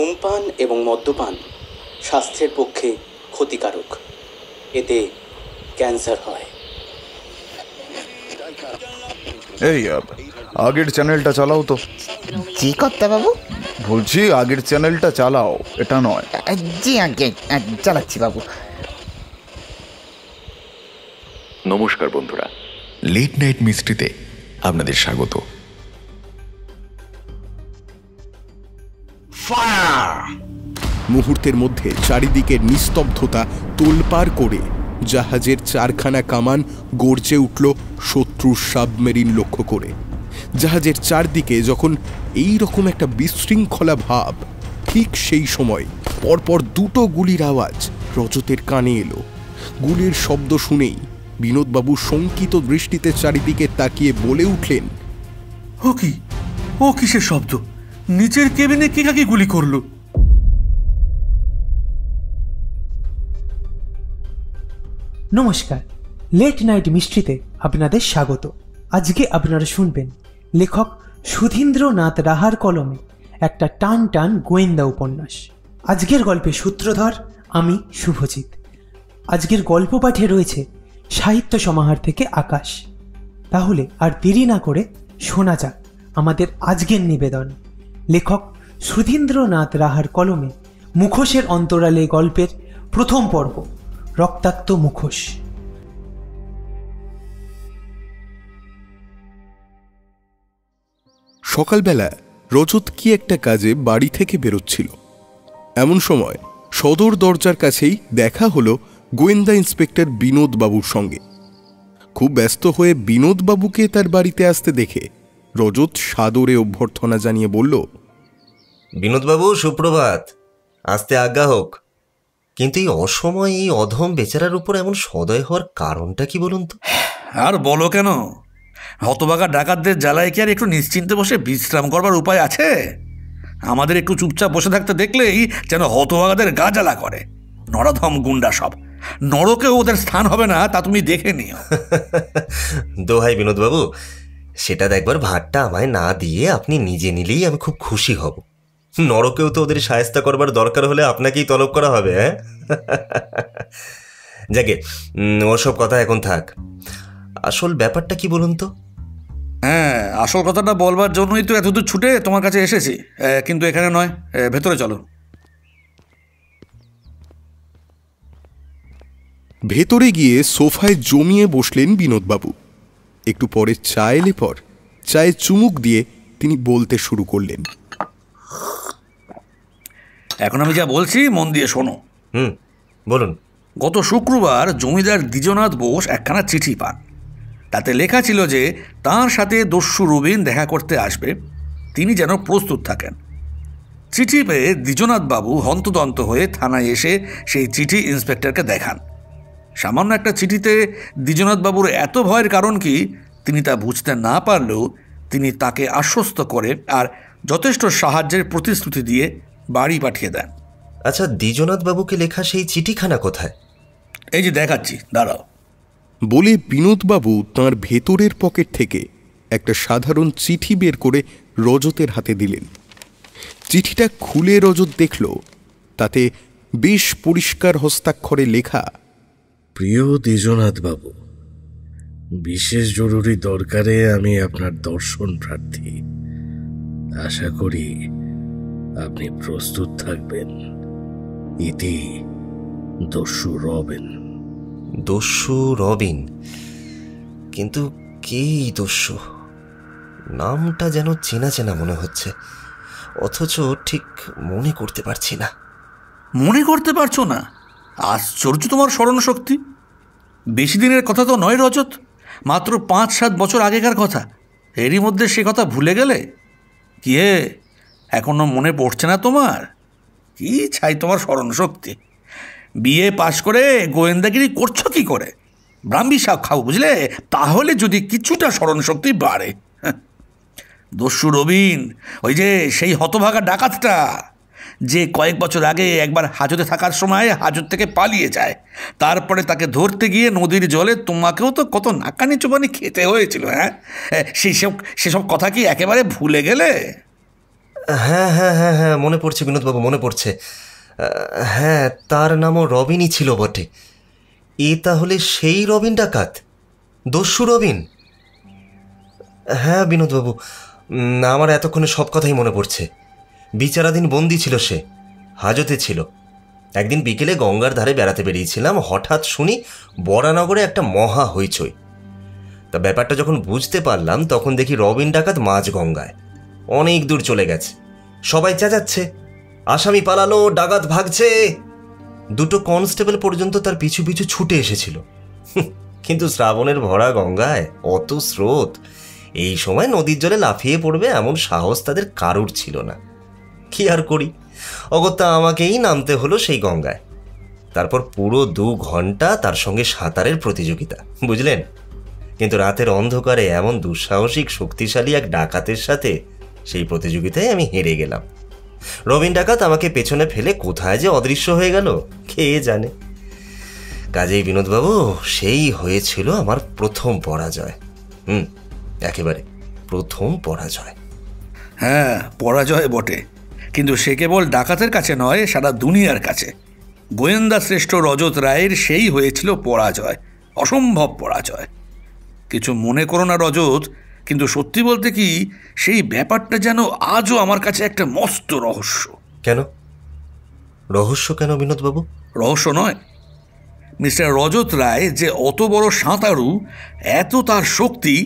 ধূমপান এবং মদ্যপান স্বাস্থ্যের পক্ষে ক্ষতিকারক। এতে ক্যান্সার হয়। এই আগের চ্যানেলটা চালাও তো। জি কর্তা বাবু? বলছি আগের চ্যানেলটা চালাও, এটা নয়। জি আগে চালাচ্ছি বাবু। নমস্কার বন্ধুরা, লেট নাইট মিস্ট্রিতে আপনাদের স্বাগত। মুহূর্তের মধ্যে চারিদিকের নিস্তব্ধতা তোলপাড় করে জাহাজের চারখানা কামান গর্জে উঠল শত্রুর সাবমেরিন লক্ষ্য করে। জাহাজের চারদিকে যখন এই রকম একটা বিশৃঙ্খলা ভাব, ঠিক সেই সময় পরপর দুটো গুলির আওয়াজ রজতের কানে এলো। গুলির শব্দ শুনেই বিনোদবাবু শঙ্কিত দৃষ্টিতে চারিদিকে তাকিয়ে বলে উঠলেন, ও কিসের শব্দ? নিচের কেবিনে কে কাকে গুলি করলো? নমস্কার, লেট নাইট মিস্ট্রিতে আপনাদের স্বাগত। আজকে আপনারা শুনবেন লেখক সুধীন্দ্রনাথ রাহার কলমে একটা টান টান গোয়েন্দা উপন্যাস। আজকের গল্পের সূত্রধর আমি শুভজিৎ। আজকের গল্প পাঠে রয়েছে সাহিত্য সমাহার থেকে আকাশ। তাহলে আর দেরি না করে শোনা যাক আমাদের আজকের নিবেদন। লেখক সুধীন্দ্রনাথ রাহার কলমে মুখোশের অন্তরালে গল্পের প্রথম পর্ব, রক্তাক্ত মুখোশ। সকালবেলা রজত কি একটা কাজে বাড়ি থেকে বেরোচ্ছিল। এমন সময় সদর দরজার কাছেই দেখা হলো গোয়েন্দা ইন্সপেক্টর বিনোদবাবুর সঙ্গে। খুব ব্যস্ত হয়ে বিনোদবাবুকে তার বাড়িতে আসতে দেখে রজত সাদরে অভ্যর্থনা জানিয়ে বলল, বিনোদবাবু সুপ্রভাত, আসতে আজ্ঞা হোক। কিন্তু এই অসময় এই অধম বেচারার উপর এমন সদয় হওয়ার কারণটা কি বলুন তো? আর বলো কেন, হতভাগা ডাকাতদের জ্বালায় কি আর একটু নিশ্চিন্তে বসে বিশ্রাম করবার উপায় আছে? আমাদের একটু চুপচাপ বসে থাকতে দেখলেই যেন হতভাগাদের গা জ্বালা করে। নরাধম গুন্ডা সব, নরকেও ওদের স্থান হবে না, তা তুমি দেখে নিও। দোহাই বিনোদবাবু, সেটা দেখবার ভারটা আমায় না দিয়ে আপনি নিজে নিলেই আমি খুব খুশি হব। নরকেও তো ওদের সায়স্তা করবার দরকার হলে আপনাকেই তলব করা হবে। হ্যাঁ, যাকে ওসব কথা এখন থাক। আসল ব্যাপারটা কি বলুন তো? হ্যাঁ, আসল কথাটা বলবার জন্যই তো এতদূর ছুটে তোমার কাছে এসেছি, কিন্তু এখানে নয়, ভেতরে চলো। ভেতরে গিয়ে সোফায় জমিয়ে বসলেন বিনোদবাবু। একটু পরে চা এলে পর চায়ে চুমুক দিয়ে তিনি বলতে শুরু করলেন, এখন আমি যা বলছি মন দিয়ে শোনো। বলুন। গত শুক্রবার জমিদার দ্বিজনাথ বোস একখানা চিঠি পান। তাতে লেখা ছিল যে তাঁর সাথে দস্যু রবিন দেখা করতে আসবে, তিনি যেন প্রস্তুত থাকেন। চিঠি পেয়ে দ্বিজনাথবাবু হন্তদন্ত হয়ে থানায় এসে সেই চিঠি ইন্সপেক্টরকে দেখান। সামান্য একটা চিঠিতে দ্বিজনাথবাবুর এত ভয়ের কারণ কি তিনি তা বুঝতে না পারলেও তিনি তাকে আশ্বস্ত করে আর যথেষ্ট সাহায্যের প্রতিশ্রুতি দিয়ে বাড়ি পাঠিয়ে দেন। আচ্ছা, দ্বিজনাথবাবুকে লেখা সেই চিঠিখানা কোথায়? এই যে দেখাচ্ছি, দাঁড়াও। বলে বিনোদবাবু তাঁর ভেতরের পকেট থেকে একটা সাধারণ চিঠি বের করে রজতের হাতে দিলেন। চিঠিটা খুলে রজত দেখল, তাতে বেশ পরিষ্কার হস্তাক্ষরে লেখা, প্রিয় দ্বিজনাথ বাবু, বিশেষ জরুরি দরকারে আমি আপনার দর্শন প্রার্থী। আশা করি আপনি প্রস্তুত থাকবেন। ইতি দস্যু রবিন। দস্যু রবিন? কিন্তু কে দস্যু? নামটা যেন চেনা চেনা মনে হচ্ছে, অথচ ঠিক মনে করতে পারছি না। মনে করতে পারছো না? আশ্চর্য তোমার স্মরণশক্তি। বেশি দিনের কথা তো নয় রজত, মাত্র 5-7 বছর আগেকার কথা। এরই মধ্যে সে কথা ভুলে গেলে? কি হে, এখনো মনে পড়ছে না তোমার? কি চাই তোমার স্মরণশক্তি? বিএ পাশ করে গোয়েন্দাগিরি করছো কি করে? ব্রাহ্মী শাক খাও, বুঝলে? তাহলে যদি কিছুটা স্মরণশক্তি বাড়ে। দস্যু রবিন, ওই যে সেই হতভাগা ডাকাতটা, যে কয়েক বছর আগে একবার হাজতে থাকার সময় হাজত থেকে পালিয়ে যায়, তারপরে তাকে ধরতে গিয়ে নদীর জলে তোমাকেও তো কত নাকানি চোবানি খেতে হয়েছিল। হ্যাঁ, সেসব কথা কি একেবারে ভুলে গেলে? হ্যাঁ হ্যাঁ হ্যাঁ হ্যাঁ, মনে পড়ছে বিনোদবাবু, মনে পড়ছে। হ্যাঁ, তার নামও রবিনই ছিল বটে। এ তাহলে সেই রবিন ডাকাত, দস্যু রবিন। হ্যাঁ বিনোদবাবু, আমার এতক্ষণে সব কথাই মনে পড়ছে। বিচারাধীন বন্দি ছিল সে, হাজতে ছিল। একদিন বিকেলে গঙ্গার ধারে বেড়াতে বেরিয়েছিলাম, হঠাৎ শুনি বরানগরে একটা মহা হইচই। তা ব্যাপারটা যখন বুঝতে পারলাম তখন দেখি রবিন ডাকাত মাঝ গঙ্গায়, অনেক দূর চলে গেছে। সবাই চেঁচাচ্ছে, আসামি পালালো, ডাকাত ভাগছে। দুটো কনস্টেবল পর্যন্ত তার পিছু পিছু ছুটে এসেছিল। কিন্তু শ্রাবণের ভরা গঙ্গায় অত স্রোত, এই সময় নদীর জলে লাফিয়ে পড়বে এমন সাহস তাদের কারুর ছিল না। কি আর করি, অগত্যা আমাকেই নামতে হলো সেই গঙ্গায়। তারপর পুরো 2 ঘন্টা তার সঙ্গে সাঁতারের প্রতিযোগিতা, বুঝলেন। কিন্তু রাতের অন্ধকারে এমন দুঃসাহসিক শক্তিশালী এক ডাকাতের সাথে সেই প্রতিযোগিতায় আমি হেরে গেলাম। রবিন ডাকাত আমাকে পেছনে ফেলে কোথায় যে অদৃশ্য হয়ে গেল কে জানে। কাজেই বিনোদবাবু, সেই হয়েছিল আমার প্রথম পরাজয়। একেবারে প্রথম পরাজয়। হ্যাঁ, পরাজয় বটে, কিন্তু সে কেবল ডাকাতের কাছে নয়, সারা দুনিয়ার কাছে। গোয়েন্দা শ্রেষ্ঠ রজত রায়ের সেই হয়েছিল পরাজয়, অসম্ভব পরাজয়। কিছু মনে করো না রজত, কিন্তু সত্যি বলতে কি, সেই ব্যাপারটা যেন আজও আমার কাছে একটা মস্ত রহস্য। কেন রহস্য? কেন বিনোদবাবু? রহস্য নয়, মিস্টার রজত রায় যে অত বড় সাঁতারু, এত তার শক্তি,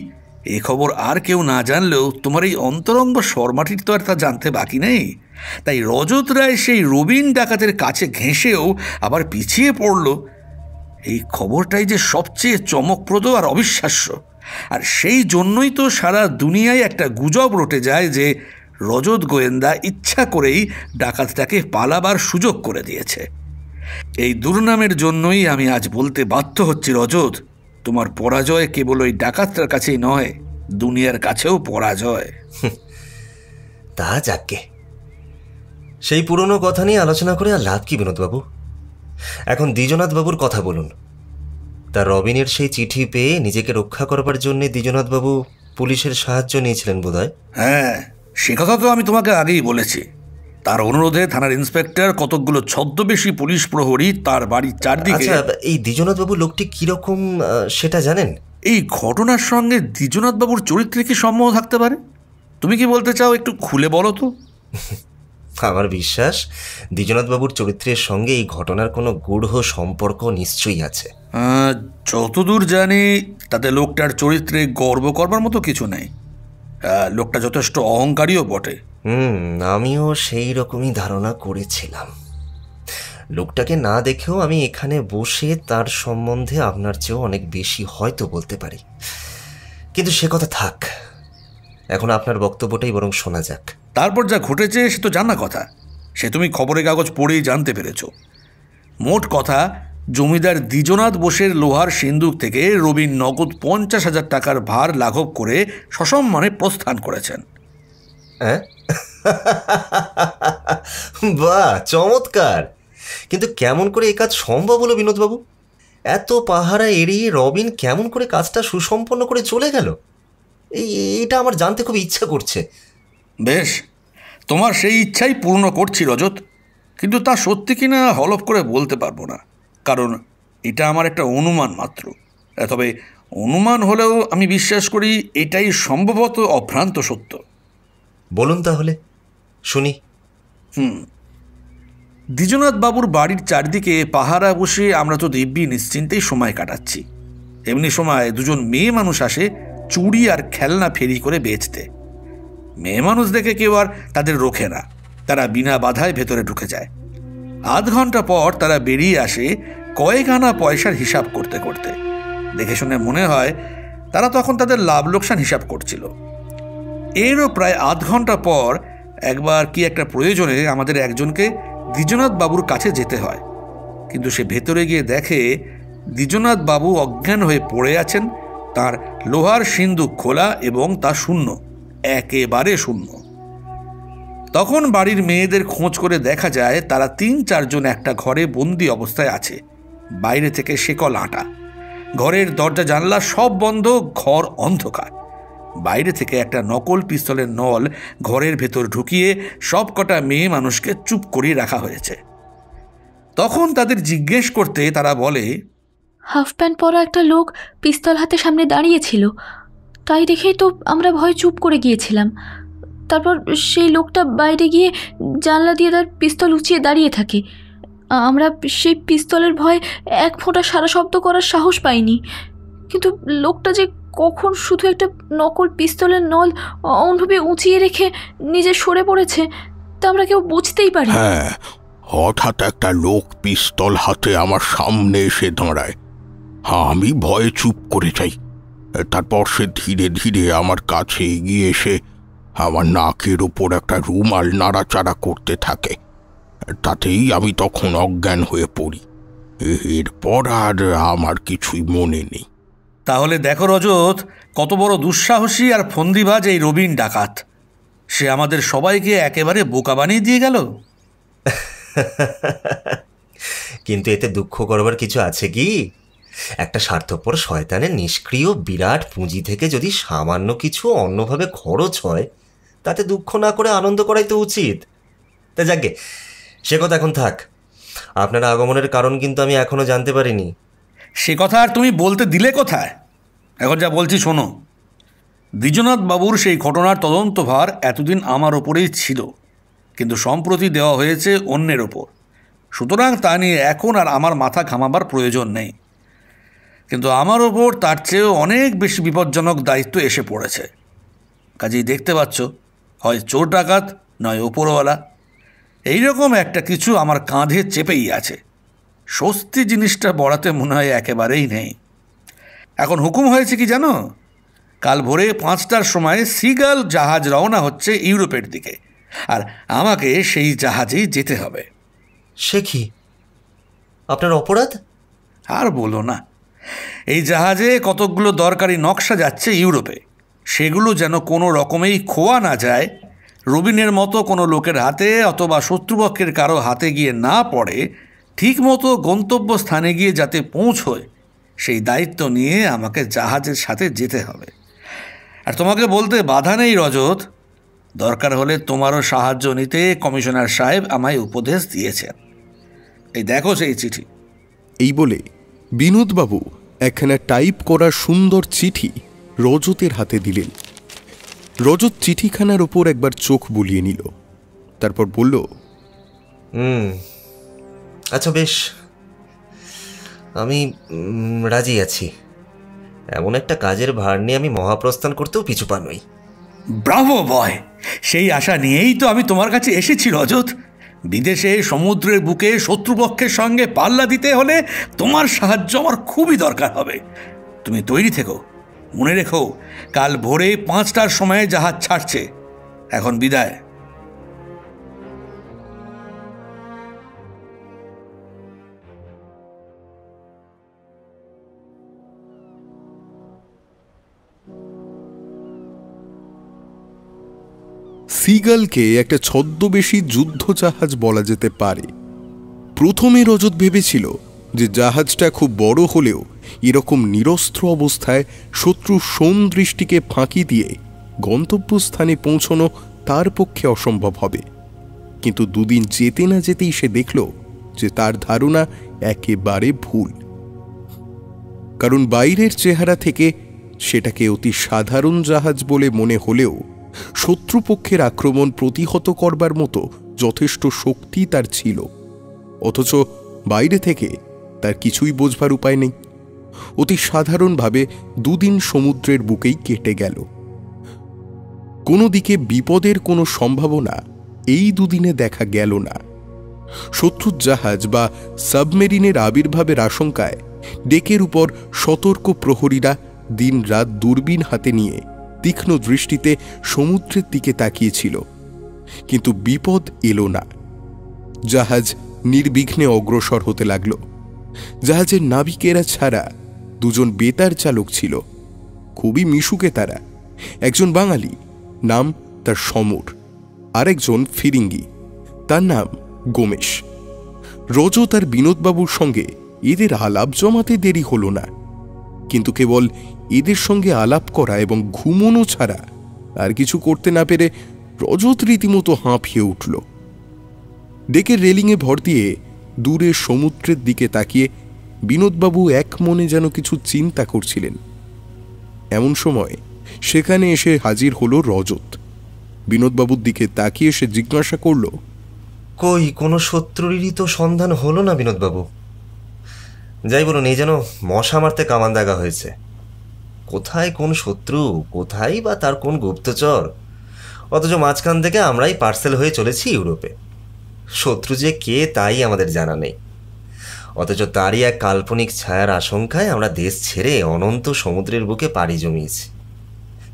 এ খবর আর কেউ না জানলেও তোমার এই অন্তরঙ্গ শর্মাটির তো আর তা জানতে বাকি নেই। তাই রজত রায় সেই রবিন ডাকাতের কাছে ঘেঁষেও আবার পিছিয়ে পড়ল, এই খবরটাই যে সবচেয়ে চমকপ্রদ আর অবিশ্বাস্য। আর সেই জন্যই তো সারা দুনিয়ায় একটা গুজব রটে যায় যে রজত গোয়েন্দা ইচ্ছা করেই ডাকাতটাকে পালাবার সুযোগ করে দিয়েছে। এই দুর্নামের জন্যই আমি আজ বলতে বাধ্য হচ্ছি রজত, তোমার পরাজয় কেবল ওই ডাকাতটার কাছেই নয়, দুনিয়ার কাছেও পরাজয়। তা যাকে, সেই পুরনো কথা নিয়ে আলোচনা করে আর লাভ কি বিনোদবাবু? এখন দ্বিজনাথ বাবুর কথা বলুন। তার রবিনের সেই চিঠি পেয়ে নিজেকে রক্ষা করবার জন্য দ্বিজনাথ বাবু পুলিশের সাহায্য নিয়েছিলেন বোধহয়। হ্যাঁ, সে কথা তো আমি তোমাকে আগেই বলেছি। তার অনুরোধে থানার ইন্সপেক্টর কতকগুলো ছদ্মবেশী পুলিশ প্রহরী তার বাড়ির চারদিকে। আচ্ছা, এই দ্বিজনাথ বাবু লোকটি কিরকম সেটা জানেন? এই ঘটনার সঙ্গে দ্বিজনাথ বাবুর চরিত্রে কি সম্বন্ধ থাকতে পারে? তুমি কি বলতে চাও, একটু খুলে বলো তো। আমার বিশ্বাস দ্বিজনাথ বাবুর চরিত্রের সঙ্গে এই ঘটনার কোনো গূঢ় সম্পর্ক নিশ্চয়ই আছে। যতদূর জানি তাতে লোকটার চরিত্রে গর্ব করবার মতো কিছু নেই। লোকটা যথেষ্ট অহংকারীও বটে। আমিও সেই রকমই ধারণা করেছিলাম। লোকটাকে না দেখেও আমি এখানে বসে তার সম্বন্ধে আপনার চেয়েও অনেক বেশি হয়তো বলতে পারি। কিন্তু সে কথা থাক, এখন আপনার বক্তব্যটাই বরং শোনা যাক। তারপর যা ঘটেছে সে তো জানা কথা, সে তুমি খবরের কাগজ পড়েই জানতে পেরেছ। মোট কথা, জমিদার দ্বিজনাথ বোসের লোহার সিন্দুক থেকে রবিন নগদ 50,000 টাকার ভার লাঘব করে সসম্মানে প্রস্থান করেছেন। হ্যাঁ, বাহ, চমৎকার। কিন্তু কেমন করে এই কাজ সম্ভব হলো বিনোদবাবু? এত পাহারা এড়িয়ে রবিন কেমন করে কাজটা সুসম্পন্ন করে চলে গেল? এইটা আমার জানতে খুব ইচ্ছা করছে। বেশ, তোমার সেই ইচ্ছাই পূর্ণ করছি রজত, কিন্তু তা সত্যি কিনা হলফ করে বলতে পারবো না, কারণ এটা আমার একটা অনুমান মাত্র। তবে অনুমান হলেও আমি বিশ্বাস করি এটাই সম্ভবত অভ্রান্ত সত্য। বলুন তাহলে, শুনি। দ্বিজনাথ বাবুর বাড়ির চারদিকে পাহারা বসে আমরা তো দিব্যি নিশ্চিন্তেই সময় কাটাচ্ছি। এমনি সময় দুজন মেয়ে মানুষ আসে চুড়ি আর খেলনা ফেরি করে বেচতে। মেয়ে মানুষ দেখে কেউ আর তাদের রোখে না, তারা বিনা বাধায় ভেতরে ঢুকে যায়। আধ ঘন্টা পর তারা বেরিয়ে আসে কয়েক আনা পয়সার হিসাব করতে করতে। দেখে শুনে মনে হয় তারা তখন তাদের লাভ লোকসান হিসাব করছিল। এরও প্রায় আধ ঘন্টা পর একবার কি একটা প্রয়োজনে আমাদের একজনকে দ্বিজনাথ বাবুর কাছে যেতে হয়, কিন্তু সে ভেতরে গিয়ে দেখে দ্বিজনাথ বাবু অজ্ঞান হয়ে পড়ে আছেন, তার লোহার সিন্দুক খোলা এবং তা শূন্য, একেবারে শূন্য। তখন বাড়ির মেয়েদের খোঁজ করে দেখা যায় তারা 3-4 জন একটা ঘরে বন্দি অবস্থায় আছে। বাইরে থেকে শেকল আঁটা, ঘরের দরজা জানলা সব বন্ধ, ঘর অন্ধকার। বাইরে থেকে একটা নকল পিস্তলের নল ঘরের ভেতর ঢুকিয়ে সব কটা মেয়ে মানুষকে চুপ করিয়ে রাখা হয়েছে। তখন তাদের জিজ্ঞেস করতে তারা বলে, হাফ প্যান্ট পরা একটা লোক পিস্তল হাতে সামনে দাঁড়িয়েছিল, তাই দেখেই তো আমরা ভয়ে চুপ করে গিয়েছিলাম। তারপর সেই লোকটা বাইরে গিয়ে জানলা দিয়ে তার পিস্তল উঁচিয়ে দাঁড়িয়ে থাকে। আমরা সেই পিস্তলের ভয়ে এক ফোঁটা সারা শব্দ করার সাহস পাইনি, কিন্তু লোকটা যে কখন শুধু একটা নকল পিস্তলের নল অন্যভাবে উঁচিয়ে রেখে নিজে সরে পড়েছে তা আমরা কেউ বুঝতেই পারি। হ্যাঁ, হঠাৎ একটা লোক পিস্তল হাতে আমার সামনে এসে দাঁড়ায়। হ্যাঁ, আমি ভয়ে চুপ করে যাই। তারপর সে ধীরে ধীরে আমার কাছে এগিয়ে এসে আমার নাকের ওপর একটা রুমাল নাড়াচাড়া করতে থাকে। তাতেই আমি তখন অজ্ঞান হয়ে পড়ি। এরপর আর আমার কিছুই মনে নেই। তাহলে দেখো রজত, কত বড় দুঃসাহসী আর ফন্দিবাজ এই রবিন ডাকাত। সে আমাদের সবাইকে একেবারে বোকা বানিয়ে দিয়ে গেল। কিন্তু এতে দুঃখ করবার কিছু আছে কি? একটা স্বার্থপর শয়তানের নিষ্ক্রিয় বিরাট পুঁজি থেকে যদি সামান্য কিছু অন্যভাবে খরচ হয়, তাতে দুঃখ না করে আনন্দ করাই তো উচিত। তা যাকে, সে কথা এখন থাক। আপনার আগমনের কারণ কিন্তু আমি এখনো জানতে পারিনি। সে কথা আর তুমি বলতে দিলে কোথায়? এখন যা বলছি শোনো। দ্বিজনাথ বাবুর সেই ঘটনার তদন্তভার এতদিন আমার ওপরেই ছিল, কিন্তু সম্প্রতি দেওয়া হয়েছে অন্যের ওপর। সুতরাং তা নিয়ে এখন আর আমার মাথা ঘামাবার প্রয়োজন নেই। কিন্তু আমার ওপর তার চেয়েও অনেক বেশি বিপজ্জনক দায়িত্ব এসে পড়েছে। কাজেই দেখতে পাচ্ছ, হয় চোর ডাকাত নয় ওপরওয়ালা, এইরকম একটা কিছু আমার কাঁধে চেপেই আছে। স্বস্তি জিনিসটা বড়াতে মনে হয় একেবারেই নেই। এখন হুকুম হয়েছে কি জানো? কাল ভোরে 5টার সময় সিগাল জাহাজ রওনা হচ্ছে ইউরোপের দিকে, আর আমাকে সেই জাহাজেই যেতে হবে। সে কি আপনার অপরাধ? আর বলো না, এই জাহাজে কতকগুলো দরকারি নকশা যাচ্ছে ইউরোপে। সেগুলো যেন কোনো রকমেই খোয়া না যায়, রবিনের মতো কোনো লোকের হাতে অথবা শত্রুপক্ষের কারো হাতে গিয়ে না পড়ে, ঠিক মতো গন্তব্যস্থানে গিয়ে যাতে পৌঁছয়, সেই দায়িত্ব নিয়ে আমাকে জাহাজের সাথে যেতে হবে। আর তোমাকে বলতে বাধা নেই রজত, দরকার হলে তোমারও সাহায্য নিতে কমিশনার সাহেব আমায় উপদেশ দিয়েছেন। এই দেখো সেই চিঠি। এই বলে বিনোদবাবু একখানা টাইপ করা সুন্দর চিঠি রজতের হাতে দিলেন। রজত চিঠিখানার ওপর একবার চোখ বুলিয়ে নিল, তারপর বলল, আচ্ছা বেশ, আমি রাজি আছি। এমন একটা কাজের ভার নিয়ে আমি মহাপ্রস্থান করতেও পিছু পা নই। ব্রাভো বয়! সেই আশা নিয়েই তো আমি তোমার কাছে এসেছি রজত। বিদেশে সমুদ্রের বুকে শত্রুপক্ষের সঙ্গে পাল্লা দিতে হলে তোমার সাহায্য আমার খুবই দরকার হবে। তুমি তৈরি থেকো। মনে রেখো, কাল ভোরে 5টার সময় জাহাজ ছাড়ছে। এখন বিদায়। সিগালকে একটা ছদ্মবেশী যুদ্ধ জাহাজ বলা যেতে পারে। প্রথমে রজত ভেবেছিল যে জাহাজটা খুব বড় হলেও এরকম নিরস্ত্র অবস্থায় শত্রুর দৃষ্টিকে ফাঁকি দিয়ে গন্তব্যস্থানে পৌঁছানো তার পক্ষে অসম্ভব হবে। কিন্তু দুদিন যেতে না যেতেই সে দেখল যে তার ধারণা একেবারে ভুল। কারণ বাইরের চেহারা থেকে সেটাকে অতি সাধারণ জাহাজ বলে মনে হলেও শত্রুপক্ষের আক্রমণ প্রতিহত করবার মতো যথেষ্ট শক্তি তার ছিল। অথচ বাইরে থেকে তার কিছুই বোঝবার উপায় নেই। অতি সাধারণভাবে দুদিন সমুদ্রের বুকেই কেটে গেল। কোনো দিকে বিপদের কোনো সম্ভাবনা এই দুদিনে দেখা গেল না। শত্রুর জাহাজ বা সাবমেরিনের আবির্ভাবের আশঙ্কায় ডেকের উপর সতর্ক প্রহরীরা দিন রাত দূরবীন হাতে নিয়ে তীক্ষ্ণ দৃষ্টিতে সমুদ্রের দিকে তাকিয়েছিল, কিন্তু বিপদ এলো না। জাহাজ নির্বিঘ্নে অগ্রসর হতে লাগল। জাহাজের নাবিকেরা ছাড়া দুজন বেতার চালক ছিল, খুবই মিশুকে তারা। একজন বাঙালি, নাম তার সমর, আরেকজন ফিরিঙ্গি, তার নাম গোমেশ। রজত আর বিনোদবাবুর সঙ্গে এদের আলাপ জমাতে দেরি হল না, কিন্তু কেবল এদের সঙ্গে আলাপ করা এবং ঘুমোনো ছাড়া আর কিছু করতে না পেরে রজত রীতিমতো হাঁপিয়ে উঠল। ডেকের রেলিংয়ে ভর দিয়ে দূরে সমুদ্রের দিকে তাকিয়ে বিনোদবাবু এক মনে যেন কিছু চিন্তা করছিলেন। এমন সময় সেখানে এসে হাজির হলো রজত। বিনোদবাবুর দিকে তাকিয়ে সে জিজ্ঞাসা করল, কই কোনো শত্রুরই তো সন্ধান হলো না বিনোদবাবু। যাই বলুন, এই যেন মশা মারতে কামান দাগা হয়েছে। কোথায় কোন শত্রু, কোথায় বা তার কোন গুপ্তচর, অথচ মাঝখান থেকে আমরাই পার্সেল হয়ে চলেছি ইউরোপে। শত্রু যে কে তাই আমাদের জানা নেই, অথচ তারই এক কাল্পনিক ছায়ার আশঙ্কায় আমরা দেশ ছেড়ে অনন্ত সমুদ্রের বুকে পাড়ি জমিয়েছি।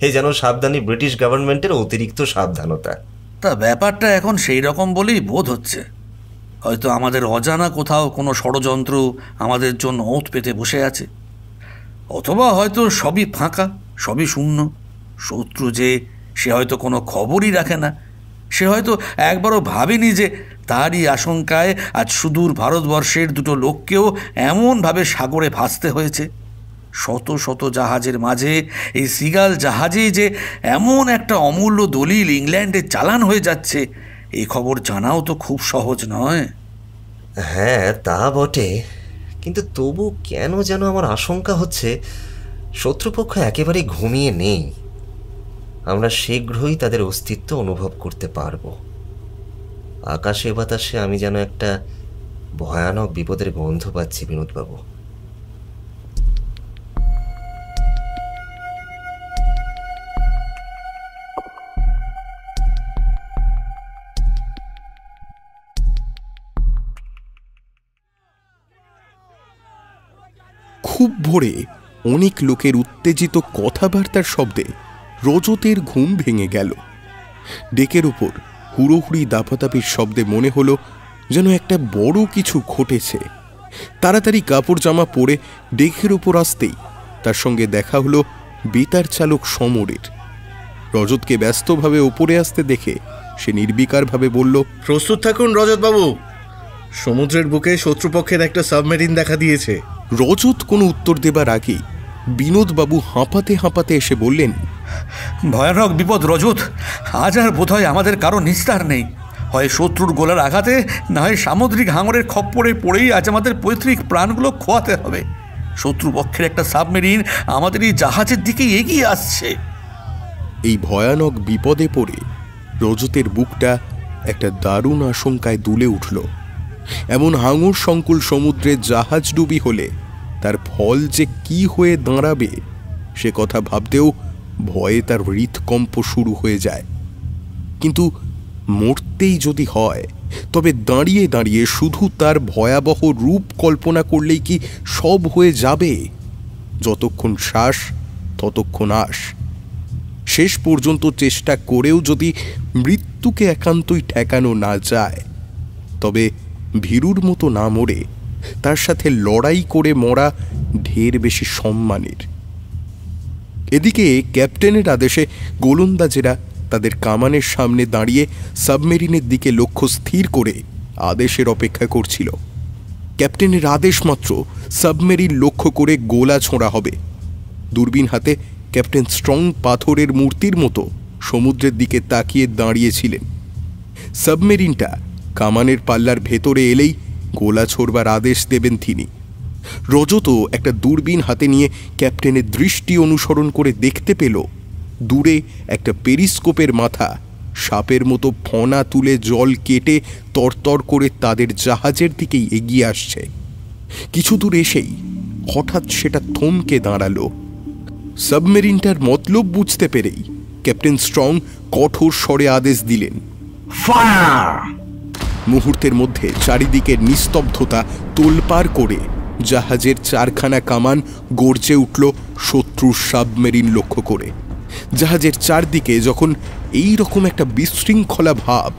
এ যেন সাবধানী ব্রিটিশ গভর্নমেন্টের অতিরিক্ত সাবধানতা। তা ব্যাপারটা এখন সেই রকম বলেই বোধ হচ্ছে। হয়তো আমাদের অজানা কোথাও কোনো ষড়যন্ত্র আমাদের জন্য ওঁত পেতে বসে আছে, অথবা হয়তো সবই ফাঁকা, সবই শূন্য। শত্রু যে, সে হয়তো কোনো খবরই রাখে না। সে হয়তো একবারও ভাবেনি যে তারই আশঙ্কায় আজ সুদূর ভারতবর্ষের দুটো লোককেও এমনভাবে সাগরে ভাসতে হয়েছে। শত শত জাহাজের মাঝে এই সিগাল জাহাজেই যে এমন একটা অমূল্য দলিল ইংল্যান্ডে চালান হয়ে যাচ্ছে, এই খবর জানাও তো খুব সহজ নয়। হ্যাঁ, তা বটে, কিন্তু তবু কেন যেন আমার আশঙ্কা হচ্ছে শত্রুপক্ষ একেবারে ঘুমিয়ে নেই। আমরা শীঘ্রই তাদের অস্তিত্ব অনুভব করতে পারব। আকাশে বাতাসে আমি যেন একটা ভয়ানক বিপদের গন্ধ পাচ্ছি বিনোদবাবু। খুব ভোরে অনেক লোকের উত্তেজিত কথাবার্তার শব্দে রজতের ঘুম ভেঙে গেল। ডেকের উপর হুড়োহুড়ি দাপাদাপির শব্দে মনে হলো যেন একটা বড় কিছু ঘটেছে। তাড়াতাড়ি কাপড় জামা পরে ডেকের উপর আসতেই তার সঙ্গে দেখা হলো বেতার চালক সমরের। রজতকে ব্যস্তভাবে ওপরে আসতে দেখে সে নির্বিকারভাবে বলল, প্রস্তুত থাকুন রজতবাবু, সমুদ্রের বুকে শত্রুপক্ষের একটা সাবমেরিন দেখা দিয়েছে। রজত কোনো উত্তর দেবার আগেই বিনোদবাবু হাঁপাতে হাঁপাতে এসে বললেন, ভয়ানক বিপদ রজত। আজ আর বোধহয় আমাদের কারো নিস্তার নেই। হয় শত্রুর গোলার আঘাতে, না হয় সামুদ্রিক হাঙরের খপ্পরে পড়েই আজ আমাদের পৈতৃক প্রাণগুলো খোয়াতে হবে। শত্রুপক্ষের একটা সাবমেরিন আমাদের এই জাহাজের দিকে এগিয়ে আসছে। এই ভয়ানক বিপদে পড়ে রজতের বুকটা একটা দারুণ আশঙ্কায় দুলে উঠল। এমন হাঙর সংকুল সমুদ্রে জাহাজ ডুবি হলে তার ফল যে কি হয়ে দাঁড়াবে সে কথা ভাবতেও ভয়ে তার হৃৎকম্প শুরু হয়ে যায়। কিন্তু মরতেই যদি হয়, তবে দাঁড়িয়ে দাঁড়িয়ে শুধু তার ভয়াবহ রূপ কল্পনা করলেই কি সব হয়ে যাবে? যতক্ষণ শ্বাস ততক্ষণ আশ। শেষ পর্যন্ত চেষ্টা করেও যদি মৃত্যুকে একান্তই ঠেকানো না যায়, তবে ভীরুর মতো না মরে তার সাথে লড়াই করে মরা ঢের বেশি সম্মানের। এদিকে ক্যাপ্টেনের আদেশে গোলন্দাজেরা তাদের কামানের সামনে দাঁড়িয়ে সাবমেরিনের দিকে লক্ষ্য স্থির করে আদেশের অপেক্ষা করছিল। ক্যাপ্টেনের আদেশ মাত্র সাবমেরিন লক্ষ্য করে গোলা ছোঁড়া হবে। দূরবীন হাতে ক্যাপ্টেন স্ট্রং পাথরের মূর্তির মতো সমুদ্রের দিকে তাকিয়ে দাঁড়িয়েছিলেন। সাবমেরিনটা কামানের পাল্লার ভেতরে এলেই গোলা ছোড়বার আদেশ দেবেন তিনি। রজতও একটা দূরবীন হাতে নিয়ে ক্যাপ্টেনের দৃষ্টি অনুসরণ করে দেখতে পেল দূরে একটা পেরিস্কোপের মাথা সাপের মতো ফনা তুলে জল কেটে তরতর করে তাদের জাহাজের দিকেই এগিয়ে আসছে। কিছু দূর এসেই হঠাৎ সেটা থমকে দাঁড়ালো। সাবমেরিনটার মতলব বুঝতে পেরেই ক্যাপ্টেন স্ট্রং কঠোর স্বরে আদেশ দিলেন, ফায়ার! মুহূর্তের মধ্যে চারিদিকের নিস্তব্ধতা তোলপাড় করে জাহাজের চারখানা কামান গর্জে উঠল শত্রুর সাবমেরিন লক্ষ্য করে। জাহাজের চারদিকে যখন এই রকম একটা বিশৃঙ্খলা ভাব,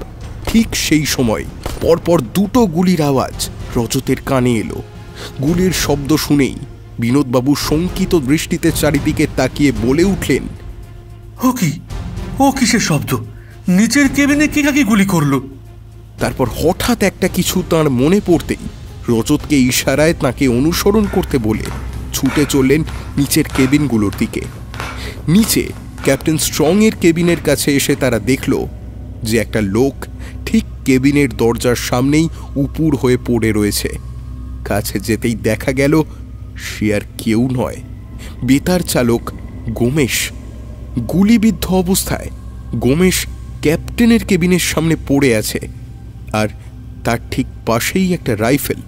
ঠিক সেই সময় পরপর দুটো গুলির আওয়াজ রজতের কানে এলো। গুলির শব্দ শুনেই বিনোদবাবু শঙ্কিত দৃষ্টিতে চারিদিকে তাকিয়ে বলে উঠলেন, ও কিসের শব্দ? নিচের কেবিনে কে কাকে গুলি করলো? তারপর হঠাৎ একটা কিছু তার মনে পড়তেই রজতকে ইশারায় তাকে অনুসরণ করতে বলে ছুটে চললেন নিচের কেবিনগুলোর দিকে। নিচে ক্যাপ্টেন স্ট্রং এর কেবিনের কাছে এসে তারা দেখল যে একটা লোক ঠিক কেবিনের দরজার সামনেই উপুর হয়ে পড়ে রয়েছে। কাছে যেতেই দেখা গেল সে আর কেউ নয়, বেতার চালক গোমেশ। গুলিবিদ্ধ অবস্থায় গোমেশ ক্যাপ্টেনের কেবিনের সামনে পড়ে আছে, আর তার ঠিক পাশেই একটা রাইফেল।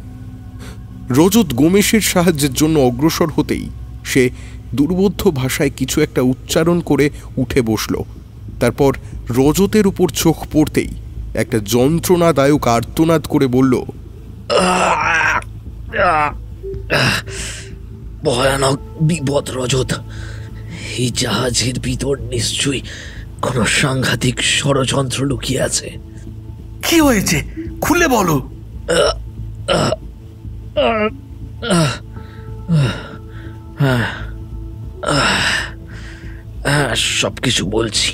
রজত গোমেশের সাহায্যের জন্য অগ্রসর হতেই সে দুর্বোধ্য ভাষায় কিছু একটা উচ্চারণ করে উঠে বসল। তারপর রজতের উপর চোখ পড়তেই একটা যন্ত্রণাদায়ক আর্তনাদ করে বলল, ভয়ানক বিপদ রজত। এই জাহাজের ভিতর নিশ্চয়ই কোনো সাংঘাতিক ষড়যন্ত্র লুকিয়ে আছে। কি হয়েছে খুলে বলো। সবকিছু বলছি।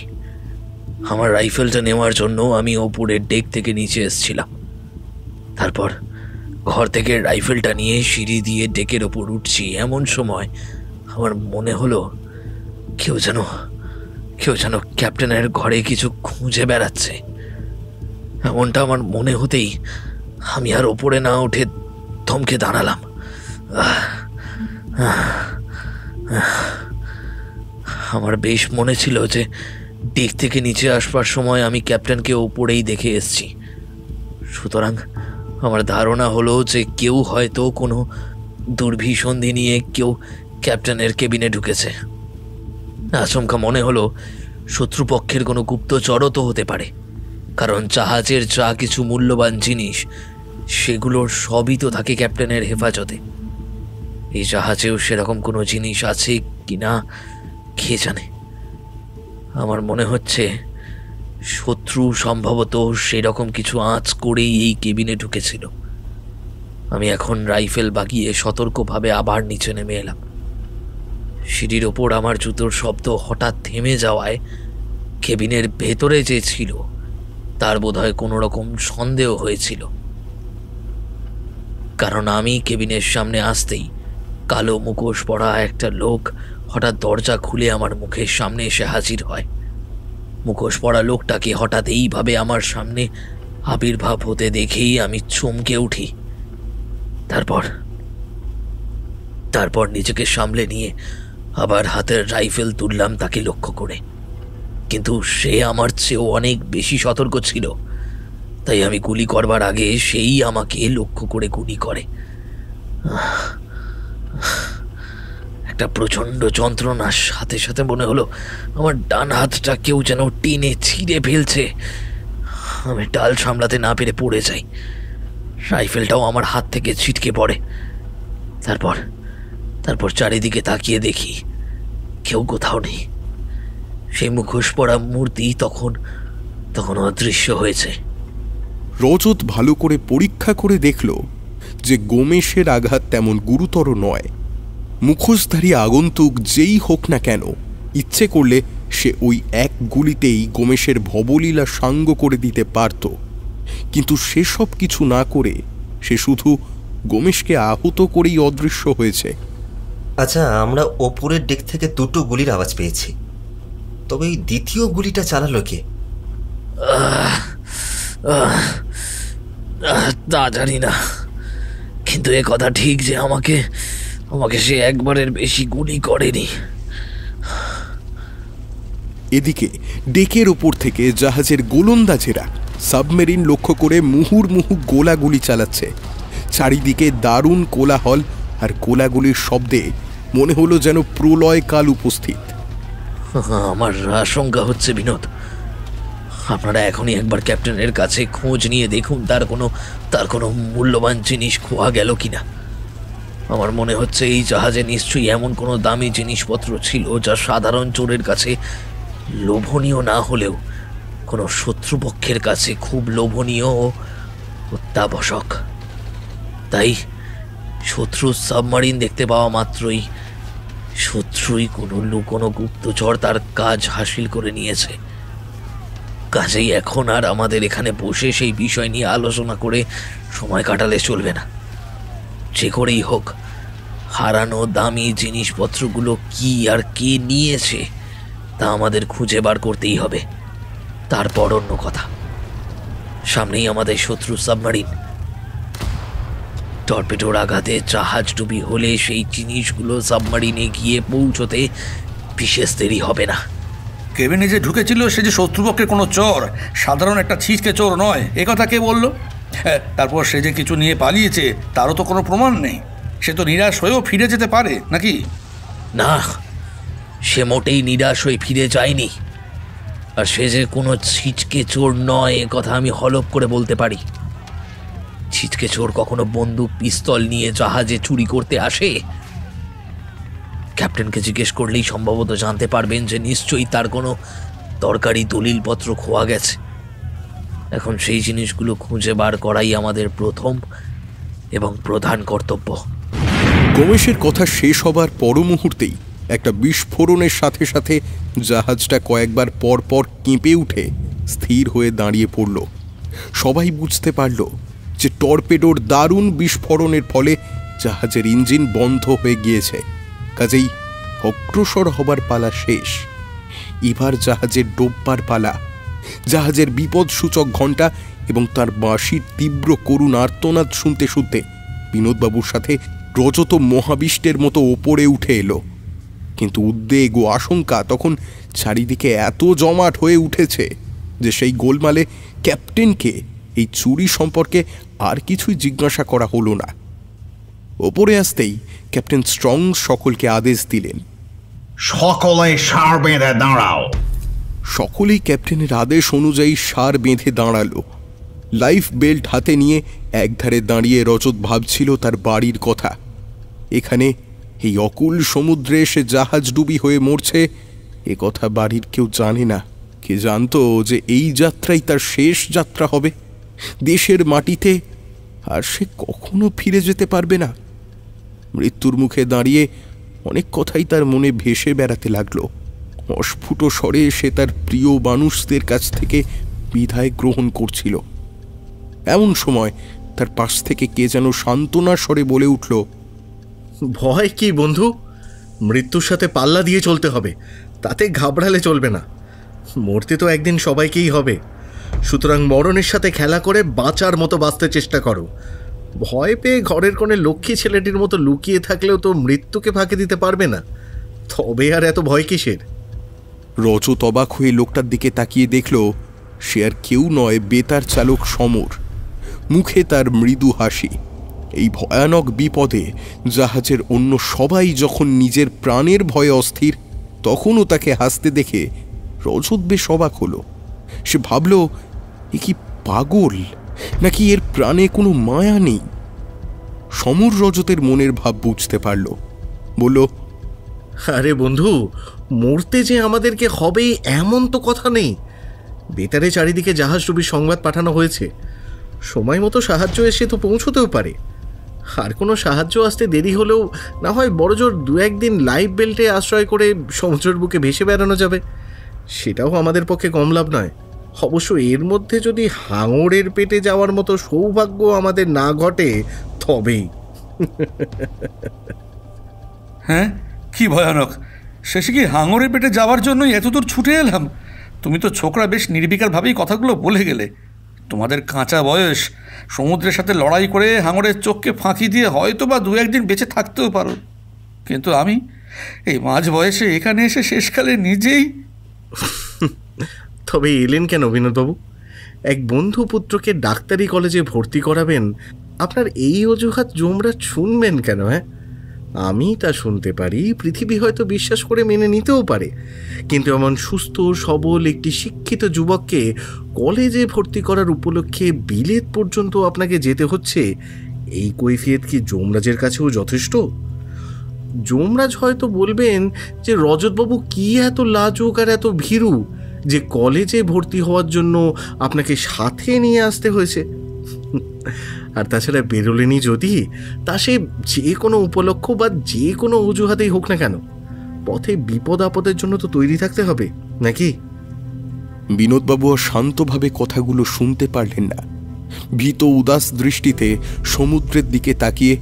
আমার রাইফেলটা নেওয়ার জন্য আমি ওপরের ডেক থেকে নিচে এসেছিলাম। তারপর ঘর থেকে রাইফেলটা নিয়ে সিঁড়ি দিয়ে ডেকের ওপর উঠছি, এমন সময় আমার মনে হলো কেউ যেন ক্যাপ্টেনের ঘরে কিছু খুঁজে বেড়াচ্ছে। এমনটা আমার মনে হতেই আমি আর ওপরে না উঠে থমকে দাঁড়ালাম। আমার বেশ মনে ছিল যে ডেক থেকে নিচে আসবার সময় আমি ক্যাপ্টেনকে ওপরেই দেখে এসেছি। সুতরাং আমার ধারণা হলো যে কেউ হয়তো কোনো দুর্ভিসন্ধি নিয়ে কেউ ক্যাপ্টেনের কেবিনে ঢুকেছে। আচমকা মনে হলো শত্রুপক্ষের কোনো গুপ্তচরও তো হতে পারে, কারণ জাহাজের যা কিছু মূল্যবান জিনিস সেগুলোর সবই তো থাকে ক্যাপ্টেনের হেফাজতে। এই জাহাজেও সেরকম কোনো জিনিস আছে কিনা কে জানে। আমার মনে হচ্ছে শত্রু সম্ভবত সেরকম কিছু আঁচ করেই এই কেবিনে ঢুকেছিল। আমি এখন রাইফেল বাগিয়ে সতর্কভাবে আবার নিচে নেমে এলাম। সিঁড়ির ওপর আমার জুতোর শব্দ হঠাৎ থেমে যাওয়ায় কেবিনের ভেতরে যে ছিল তার বোধহয় কোনো রকম সন্দেহ হয়েছিল, কারণ আমি কেবিনের সামনে আসতেই কালো মুখোশ পরা একটা লোক হঠাৎ দরজা খুলে আমার মুখের সামনে এসে হাজির হয়। মুখোশ পরা লোকটাকে হঠাৎ এইভাবে আমার সামনে আবির্ভাব হতে দেখেই আমি চমকে উঠি। তারপর নিজেকে সামলে নিয়ে আবার হাতের রাইফেল তুললাম তাকে লক্ষ্য করে, কিন্তু সে আমার চেয়েও অনেক বেশি সতর্ক ছিল। তাই আমি গুলি করবার আগে সেই আমাকে লক্ষ্য করে গুলি করে। একটা প্রচণ্ড যন্ত্রণার সাথে সাথে মনে হলো আমার ডান হাতটা কেউ যেন টেনে ছিঁড়ে ফেলছে। আমি ডাল সামলাতে না পেরে পড়ে যাই। রাইফেলটাও আমার হাত থেকে ছিটকে পড়ে। তারপর চারিদিকে তাকিয়ে দেখি কেউ কোথাও নেই। সেই মুখোশ পরা মূর্তি তখন অদৃশ্য হয়েছে। রজত ভালো করে পরীক্ষা করে দেখল যে গোমেশের আঘাত তেমন গুরুতর নয়। মুখোশধারী আগন্তুক যেই হোক না কেন, ইচ্ছে করলে সে ওই এক গুলিতেই গোমেশের ভবলীলা সাঙ্গ করে দিতে পারত, কিন্তু সেসব কিছু না করে সে শুধু গোমেশকে আহত করেই অদৃশ্য হয়েছে। আচ্ছা, আমরা ওপরের ডেক থেকে দুটো গুলির আওয়াজ পেয়েছি, তবে এই দ্বিতীয় গুলিটা চালালো কে? তা জানি না, কিন্তু এ কথা ঠিক যে আমাকে সে একবারের বেশি গুলি করেনি। এদিকে ডেকের ওপর থেকে জাহাজের গোলন্দাজেরা সাবমেরিন লক্ষ্য করে মুহুর্মুহু গোলাগুলি চালাচ্ছে। চারিদিকে দারুণ কোলাহল, আর গোলাগুলির শব্দে মনে হলো যেন প্রলয়কাল উপস্থিত। আমার আশঙ্কা হচ্ছে বিনোদ, আপনারা এখনই একবার ক্যাপ্টেনের কাছে খোঁজ নিয়ে দেখুন তার কোনো মূল্যবান জিনিস খোয়া গেল কিনা। আমার মনে হচ্ছে এই জাহাজে নিশ্চয়ই এমন কোনো দামি জিনিসপত্র ছিল যা সাধারণ চোরের কাছে লোভনীয় না হলেও কোনো শত্রুপক্ষের কাছে খুব লোভনীয় ও অত্যাবশ্যক। তাই শত্রুর সাবমারিন দেখতে পাওয়া মাত্রই শত্রুই কোনো গুপ্তচর তার কাজ হাসিল করে নিয়েছে। কাজেই এখন আর আমাদের এখানে বসে সেই বিষয় নিয়ে আলোচনা করে সময় কাটালে চলবে না। যে করেই হোক হারানো দামি জিনিসপত্রগুলো কি আর কে নিয়েছে তা আমাদের খুঁজে বার করতেই হবে। তারপর অন্য কথা। সামনেই আমাদের শত্রু সাবমারিন। টর্পেডোর আঘাতে জাহাজ ডুবি হলে সেই জিনিসগুলো সাবমারিনে গিয়ে পৌঁছতে বিশেষ দেরি হবে না। কেবিনে যে ঢুকেছিল সে যে শত্রুপক্ষের কোনো চোর, সাধারণ একটা ছিচকে চোর নয়, এ কথা কে বলল? তারপর সে যে কিছু নিয়ে পালিয়েছে তারও তো কোনো প্রমাণ নেই। সে তো নিরাশ হয়েও ফিরে যেতে পারে নাকি? না, সে মোটেই নিরাশ হয়ে ফিরে যায়নি। আর সে যে কোনো ছিচকে চোর নয় এ কথা আমি হলফ করে বলতে পারি। ছিচকে চোর কখনো বন্দুক পিস্তল নিয়ে জাহাজে চুরি করতে আসে? ক্যাপ্টেনকে জিজ্ঞেস করলেই সম্ভবত জানতে পারবেন যে নিশ্চয়ই তার কোনো দরকারি দলিলপত্র খোয়া গেছে। এখন সেই জিনিসগুলো খুঁজে বার করাই আমাদের প্রথম এবং প্রধান কর্তব্য। গমেশের কথা শেষ হবার পর মুহূর্তেই একটা বিস্ফোরণের সাথে সাথে জাহাজটা কয়েকবার পর পর কেঁপে উঠে স্থির হয়ে দাঁড়িয়ে পড়ল। সবাই বুঝতে পারল যে টর্পেডোর দারুণ বিস্ফোরণের ফলে জাহাজের ইঞ্জিন বন্ধ হয়ে গিয়েছে। কাজেই অগ্রসর হবার পালা শেষ। এবার জাহাজের ডোববার পালা। জাহাজের বিপদসূচক ঘণ্টা এবং তার বাঁশির তীব্র করুণ আর্তনাদ শুনতে শুনতে বিনোদবাবুর সাথে রজত মহাবিষ্টের মতো ওপরে উঠে এলো। কিন্তু উদ্বেগ ও আশঙ্কা তখন চারিদিকে এত জমাট হয়ে উঠেছে যে সেই গোলমালে ক্যাপ্টেনকে এই চুরি সম্পর্কে আর কিছুই জিজ্ঞাসা করা হলো না। ওপরে আসতেই ক্যাপ্টেন স্ট্রং সকলকে আদেশ দিলেন, সকলে সার বেঁধে দাঁড়াও। সকলেই ক্যাপ্টেনের আদেশ অনুযায়ী সার বেঁধে দাঁড়ালো। লাইফ বেল্ট হাতে নিয়ে একধারে দাঁড়িয়ে রজত ভাবছিল তার বাড়ির কথা। এখানে এই অকুল সমুদ্রে এসে জাহাজ ডুবি হয়ে মরছে এ কথা বাড়ির কেউ জানে না। কে জানতো যে এই যাত্রাই তার শেষ যাত্রা হবে দেশের মাটিতে, আর সে কখনো ফিরে যেতে পারবে না। মৃত্যুর মুখে দাঁড়িয়ে অনেক কথাই তার মনে ভেসে বেড়াতে লাগলো। অস্ফুট স্বরে সে তার প্রিয় মানুষদের কাছ থেকে বিদায় গ্রহণ করছিল। এমন সময় তার পাশ থেকে কে যেন সান্ত্বনা স্বরে বলে উঠল, ভয় কি বন্ধু, মৃত্যুর সাথে পাল্লা দিয়ে চলতে হবে, তাতে ঘাবড়ালে চলবে না। মরতে তো একদিন সবাইকেই হবে, সুতরাং মরণের সাথে খেলা করে বাঁচার মতো বাঁচতে চেষ্টা করো। ভয় পেয়ে ঘরের কোণে লক্ষ্মী ছেলেটির মতো লুকিয়ে থাকলেও তো মৃত্যুকে ফাঁকি দিতে পারবে না, তবে আর এত ভয় কিসের? রজত অবাক হয়ে লোকটার দিকে তাকিয়ে দেখল সে আর কেউ নয়, বেতার চালক সমর। মুখে তার মৃদু হাসি। এই ভয়ানক বিপদে জাহাজের অন্য সবাই যখন নিজের প্রাণের ভয়ে অস্থির, তখনও তাকে হাসতে দেখে রজত বেশ অবাক হল। সে ভাবল, এ কি পাগল নাকি এর প্রাণে কোনো মায়া নেই? সমর রজতের মনের ভাব বুঝতে পারল। বলল, আরে বন্ধু, মরতে যে আমাদেরকে হবেই এমন তো কথা নেই। বেতারে চারিদিকে জাহাজ ডুবির সংবাদ পাঠানো হয়েছে, সময় মতো সাহায্য এসে তো পৌঁছতেও পারে। আর কোনো সাহায্য আসতে দেরি হলেও না হয় বড়জোর 2-1 দিন লাইফ বেল্টে আশ্রয় করে সমুদ্রের বুকে ভেসে বেড়ানো যাবে, সেটাও আমাদের পক্ষে কম লাভ নয়। অবশ্য এর মধ্যে যদি হাঙরের পেটে যাওয়ার মতো সৌভাগ্য আমাদের না ঘটে তবেই। হ্যাঁ, কি ভয়ানক! শেষে কি হাঙরের পেটে যাওয়ার জন্যই এতদূর ছুটে এলাম? তুমি তো ছোকরা বেশ নির্বিকারভাবেই কথাগুলো বলে গেলে। তোমাদের কাঁচা বয়স, সমুদ্রের সাথে লড়াই করে হাঙরের চোখকে ফাঁকি দিয়ে হয়তো বা 2-1 দিন বেঁচে থাকতেও পারো, কিন্তু আমি এই মাঝ বয়সে এখানে এসে শেষকালে নিজেই। তবে এলেন কেন বিনোদবাবু? এক বন্ধু পুত্রকে ডাক্তারি কলেজে ভর্তি করাবেন, আপনার এই অজুহাত যমরাজ শুনবেন কেন? হ্যাঁ, আমি তা শুনতে পারি, পৃথিবী হয়তো বিশ্বাস করে মেনে নিতেও পারে, কিন্তু এমন সুস্থ সবল একটি শিক্ষিত যুবককে কলেজে ভর্তি করার উপলক্ষে বিলেত পর্যন্ত আপনাকে যেতে হচ্ছে, এই কৈফিয়ত কি যমরাজের কাছেও যথেষ্ট? যমরাজ হয়তো বলবেন যে রজতবাবু কি এত লাজুক আর এত ভীরু যে কলেজে ভর্তি হওয়ার জন্য আপনাকে সাথে নিয়ে আসতে হয়েছে। আর তাছাড়া বেরোলেনি যদি, তা সে যে কোনো উপলক্ষ বা যে কোনো অজুহাতেই হোক না কেন, পথে বিপদ আপদের জন্য তো তৈরি থাকতে হবে নাকি? বিনোদবাবু শান্তভাবে কথাগুলো শুনতে পারলেন না। ভীত উদাস দৃষ্টিতে সমুদ্রের দিকে তাকিয়ে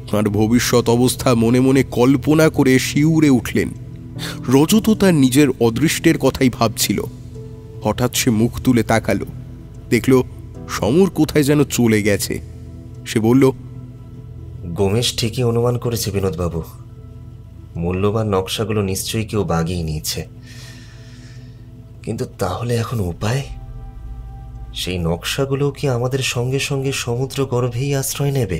তাঁর ভবিষ্যৎ অবস্থা মনে মনে কল্পনা করে শিউরে উঠলেন। রজতও তার নিজের অদৃষ্টের কথাই ভাবছিল। হঠাৎ সে মুখ তুলে তাকালো, দেখল সমর কোথায় যেন চলে গেছে। সে বলল, গোমেশ ঠিকই অনুমান করেছে বিনোদবাবু, মূল্যবান নকশাগুলো নিশ্চয়ই কেউ বাগিয়ে নিয়েছে। কিন্তু তাহলে এখন উপায়? সেই নকশাগুলো কি আমাদের সঙ্গে সঙ্গে সমুদ্র গর্ভেই আশ্রয় নেবে?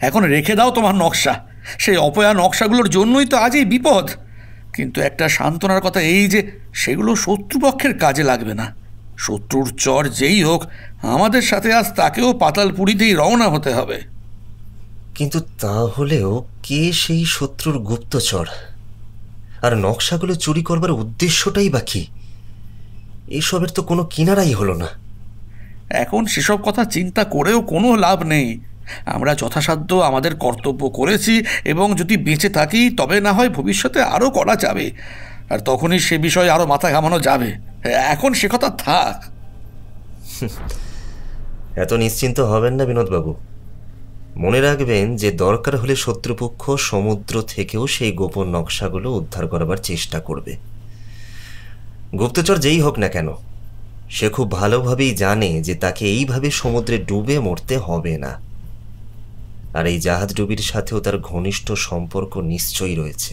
এখন রেখে দাও তোমার নকশা। সেই অপয়া নকশাগুলোর জন্যই তো আজ এই বিপদ। কিন্তু একটা সান্ত্বনার কথা এই যে সেগুলো শত্রুপক্ষের কাজে লাগবে না। শত্রুর চর যেই হোক, আমাদের সাথে আজ তাকেও পাতালপুরীতেই রওনা হতে হবে। কিন্তু তাহলেও কে সেই শত্রুর গুপ্তচর? আর নকশাগুলো চুরি করবার উদ্দেশ্যটাই বা কি? এসবের তো কোনো কিনারাই হলো না। এখন সেসব কথা চিন্তা করেও কোনো লাভ নেই। আমরা যথাসাধ্য আমাদের কর্তব্য করেছি, এবং যদি বেঁচে থাকি তবে না হয় ভবিষ্যতে আরও করা যাবে, আর তখনই সে বিষয়ে আরও মাথা ঘামানো যাবে। এখন সে কথা থাক। এত নিশ্চিন্ত হবেন না বিনোদবাবু। মনে রাখবেন যে দরকার হলে শত্রুপক্ষ সমুদ্র থেকেও সেই গোপন নকশাগুলো উদ্ধার করবার চেষ্টা করবে। গুপ্তচর যেই হোক না কেন, সে খুব ভালোভাবেই জানে যে তাকে এইভাবে সমুদ্রে ডুবে মরতে হবে না। আর এই জাহাজ ডুবির সাথেও তার ঘনিষ্ঠ সম্পর্ক নিশ্চয়ই রয়েছে।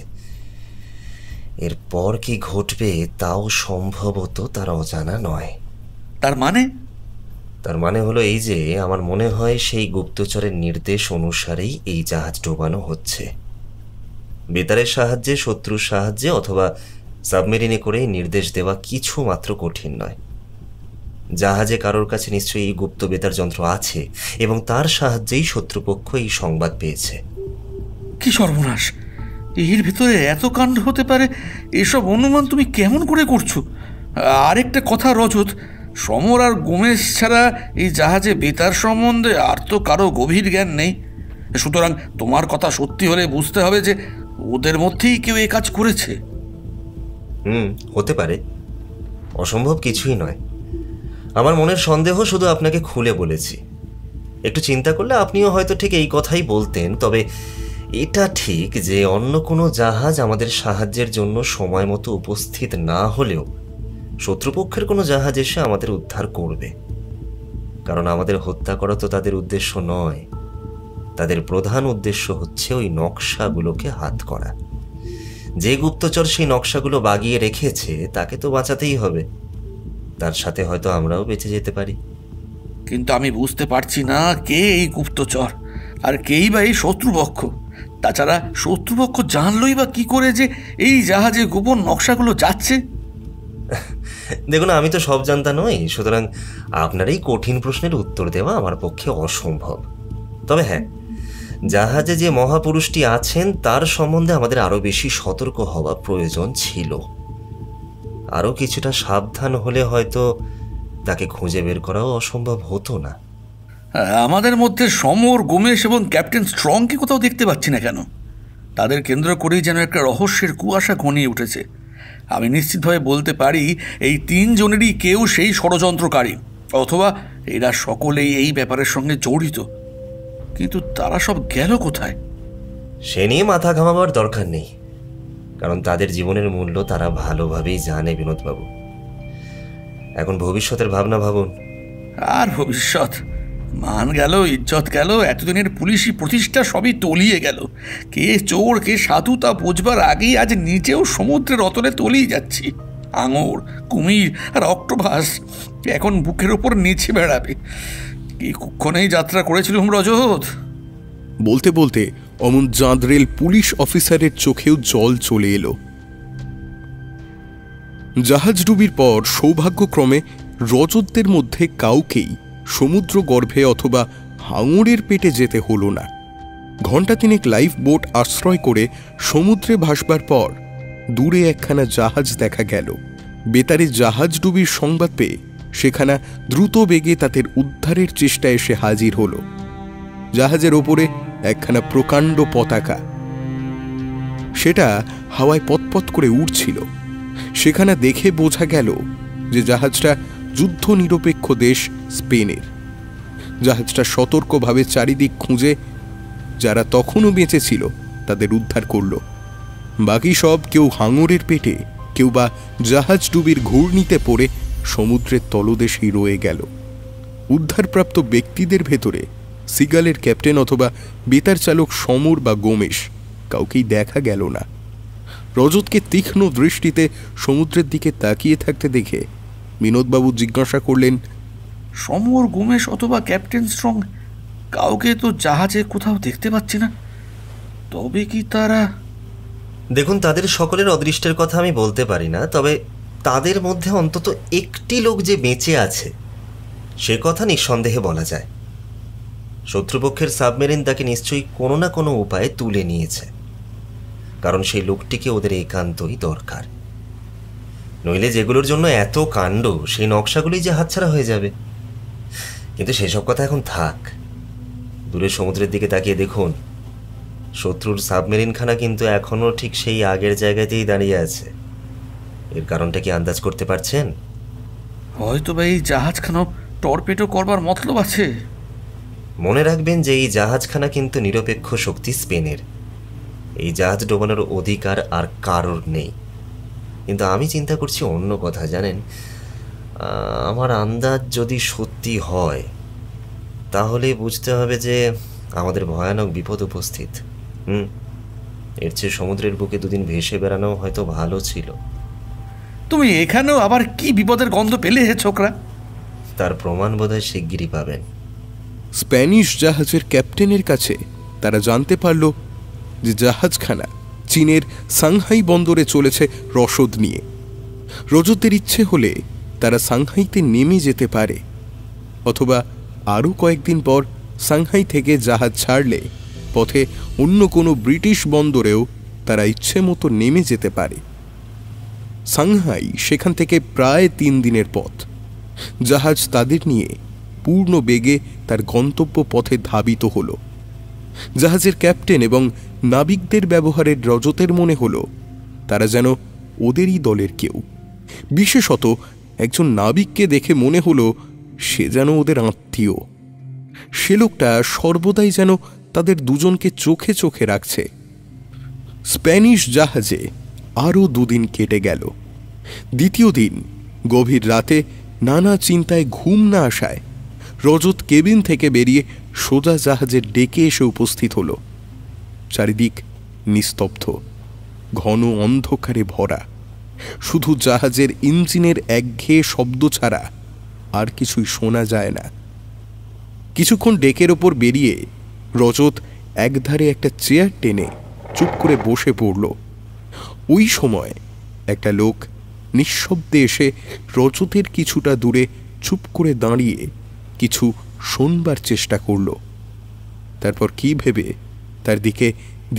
এরপর কি ঘটবে তাও সম্ভবত তার অজানা নয়। তার মানে? তার মানে হলো এই যে, আমার মনে হয় সেই গুপ্তচরের নির্দেশ অনুসারেই এই জাহাজ ডোবানো হচ্ছে। বেতারের সাহায্যে, শত্রুর সাহায্যে অথবা সাবমেরিনে করে নির্দেশ দেওয়া কিছু মাত্র কঠিন নয়। জাহাজে কারোর কাছে নিশ্চয়ই এই গুপ্ত বেতার যন্ত্র আছে, এবং তার সাহায্যেই শত্রুপক্ষ এই সংবাদ পেয়েছে। কি সর্বনাশ! এর ভিতরে এত কাণ্ড হতে পারে, এসব অনুমান তুমি কেমন করে করছো? আরেকটা কথা রজত, সমর আর গোমেশ ছাড়া এই জাহাজে বেতার সম্বন্ধে আর তো কারো গভীর জ্ঞান নেই। সুতরাং তোমার কথা সত্যি হলে বুঝতে হবে যে ওদের মধ্যেই কেউ এই কাজ করেছে। হতে পারে, অসম্ভব কিছুই নয়। আমার মনের সন্দেহ শুধু আপনাকে খুলে বলেছি। একটু চিন্তা করলে আপনিও হয়তো ঠিক এই কথাই বলতেন। তবে এটা ঠিক যে অন্য কোনো জাহাজ আমাদের সাহায্যের জন্য সময় মতো উপস্থিত না হলেও শত্রুপক্ষের কোনো জাহাজ এসে আমাদের উদ্ধার করবে। কারণ আমাদের হত্যা করা তো তাদের উদ্দেশ্য নয়। তাদের প্রধান উদ্দেশ্য হচ্ছে ওই নকশাগুলোকে হাত করা। যে গুপ্তচর সেই নকশাগুলো বাগিয়ে রেখেছে তাকে তো বাঁচাতেই হবে। তার সাথে হয়তো আমরাও বেঁচে যেতে পারি। কিন্তু আমি বুঝতে পারছি না কে এই গুপ্তচর, আর কেই বা এই শত্রুপক্ষ। তাছাড়া শত্রুপক্ষ জানলই বা কি করে যে এই জাহাজে গোপন নকশাগুলো যাচ্ছে? দেখুন, আমি তো সব জানতা নই, সুতরাং আপনার এই কঠিন প্রশ্নের উত্তর দেওয়া আমার পক্ষে অসম্ভব। তবে হ্যাঁ, জাহাজে যে মহাপুরুষটি আছেন তার সম্বন্ধে আমাদের আরো বেশি সতর্ক হওয়া প্রয়োজন ছিল। আরো কিছুটা সাবধান হলে হয়তো তাকে খুঁজে বের করাও অসম্ভব হতো না। আমাদের মধ্যে সমর, গোমেশ এবং ক্যাপ্টেন স্ট্রংকে কোথাও দেখতে পাচ্ছি না কেন? তাদের কেন্দ্র করেই যেন একটা রহস্যের কুয়াশা ঘনিয়ে উঠেছে। আমি নিশ্চিতভাবে বলতে পারি এই তিনজনেরই কেউ সেই ষড়যন্ত্রকারী, অথবা এরা সকলেই এই ব্যাপারের সঙ্গে জড়িত। কিন্তু তারা সব গেল কোথায়? সে নিয়ে মাথা ঘামাবার দরকার নেই, কারণ তাদের জীবনের মূল্য তারা ভালোভাবেই জানে বিনোদবাবু। এখন ভবিষ্যতের ভাবনা ভাবুন। আর ভবিষ্যৎ? মান গেল, ইজ্জত গেল, এতদিনের পুলিশি প্রতিষ্ঠা সবই তলিয়ে গেল। কে চোর কে সাধু তা বুঝবার আগেই আজ নিজেও সমুদ্রের অতলে তলিয়ে যাচ্ছি। আঙুর, কুমির আর অক্টোপাস এখন বুকের ওপর নেচে বেড়াবে। কি কুক্ষণেই যাত্রা করেছিলাম রজত। বলতে বলতে অমন জাঁদরেল পুলিশ অফিসারের চোখেও জল চলে এলো। জাহাজ ডুবির পর সৌভাগ্যক্রমে রজতদের মধ্যে কাউকেই সমুদ্র গর্ভে অথবা হাঙরের পেটে যেতে হলো না। ঘণ্টা তিনেক লাইফ বোট আশ্রয় করে সমুদ্রে ভাসবার পর দূরে একখানা জাহাজ দেখা গেল। বেতারে জাহাজ ডুবির সংবাদ পেয়ে সেখানা দ্রুত বেগে তাদের উদ্ধারের চেষ্টায় এসে হাজির হল। জাহাজের ওপরে একখানা প্রকাণ্ড পতাকা, সেটা হাওয়ায় পতপত করে উড়ছিল। সেখানে দেখে বোঝা গেল যে জাহাজটা যুদ্ধ নিরপেক্ষ দেশ স্পেনের। জাহাজটা সতর্কভাবে চারিদিক খুঁজে যারা তখনও বেঁচে ছিল তাদের উদ্ধার করল। বাকি সব কেউ হাঙরের পেটে, কেউ বা জাহাজ ডুবির ঘূর্ণিতে পড়ে সমুদ্রের তলদেশেই রয়ে গেল। উদ্ধারপ্রাপ্ত ব্যক্তিদের ভেতরে সিগালের ক্যাপ্টেন অথবা বেতার চালক সমর বা গোমেশ কাউকেই দেখা গেল না। রজতকে তীক্ষ্ণ দৃষ্টিতে সমুদ্রের দিকে তাকিয়ে থাকতে দেখে বিনোদবাবু জিজ্ঞাসা করলেন, সমর, গোমেশ অথবা ক্যাপ্টেন স্ট্রং কাউকে তো জাহাজে কোথাও দেখতে পাচ্ছি না। তবে কি তারা? দেখুন, তাদের সকলের অদৃষ্টের কথা আমি বলতে পারি না, তবে তাদের মধ্যে অন্তত একটি লোক যে বেঁচে আছে সে কথা নিঃসন্দেহে বলা যায়। শত্রুপক্ষের সাবমেরিন তাকে নিশ্চয়ই কোনো না কোনো উপায়ে তুলে নিয়েছে, কারণ সেই লোকটিকে ওদের একান্তই দরকার। নইলে যেগুলোর জন্য এত কাণ্ড, সেই নকশাগুলোই যে হাতছাড়া হয়ে যাবে। কিন্তু সেসব কথা এখন থাক। দূরে সমুদ্রের দিকে তাকিয়ে দেখুন, শত্রুর সাবমেরিনখানা কিন্তু এখনও ঠিক সেই আগের জায়গাতেই দাঁড়িয়ে আছে। এর কারণটা কি আন্দাজ করতে পারছেন? হয়তো বা এই জাহাজখানা টর্পেডো করবার মতলব আছে। মনে রাখবেন যে এই জাহাজখানা কিন্তু নিরপেক্ষ শক্তি স্পেনের। এই জাহাজ ডোবানোর অধিকার আর কারোর নেই। কিন্তু আমি চিন্তা করছি অন্য কথা, জানেন। আমার আন্দাজ যদি সত্যি হয় তাহলে বুঝতে হবে যে আমাদের ভয়ানক বিপদ উপস্থিত। এর চেয়ে সমুদ্রের বুকে দুদিন ভেসে বেড়ানো হয়তো ভালো ছিল। তুমি এখানেও আবার কি বিপদের গন্ধ পেলে হে ছোকরা? তার প্রমাণ বোধহয় শিগগিরই পাবেন। স্প্যানিশ জাহাজের ক্যাপ্টেনের কাছে তারা জানতে পারল যে জাহাজখানা চীনের সাংহাই বন্দরে চলেছে রসদ নিয়ে। রজতের ইচ্ছে হলে তারা সাংহাইতে নেমে যেতে পারে, অথবা আরও কয়েকদিন পর সাংহাই থেকে জাহাজ ছাড়লে পথে অন্য কোনো ব্রিটিশ বন্দরেও তারা ইচ্ছে মতো নেমে যেতে পারে। সাংহাই সেখান থেকে প্রায় 3 দিনের পথ। জাহাজ তাদের নিয়ে পূর্ণ বেগে তার গন্তব্য পথে ধাবিত হল। জাহাজের ক্যাপ্টেন এবং নাবিকদের ব্যবহারের রজতের মনে হল তারা যেন ওদেরই দলের কেউ। বিশেষত একজন নাবিককে দেখে মনে হলো সে যেন ওদের আত্মীয়। সে লোকটা সর্বদাই যেন তাদের দুজনকে চোখে চোখে রাখছে। স্প্যানিশ জাহাজে আরও 2 দিন কেটে গেল। দ্বিতীয় দিন গভীর রাতে নানা চিন্তায় ঘুম না আসায় রজত কেবিন থেকে বেরিয়ে সোজা জাহাজের ডেকে এসে উপস্থিত হল। চারিদিক নিস্তব্ধ, ঘন অন্ধকারে ভরা। শুধু জাহাজের ইঞ্জিনের একঘেয়ে শব্দ ছাড়া আর কিছুই শোনা যায় না। কিছুক্ষণ ডেকের ওপর বেরিয়ে রজত একধারে একটা চেয়ার টেনে চুপ করে বসে পড়ল। ওই সময় একটা লোক নিঃশব্দে এসে রজতের কিছুটা দূরে চুপ করে দাঁড়িয়ে কিছু শোনবার চেষ্টা করল। তারপর কি ভেবে তার দিকে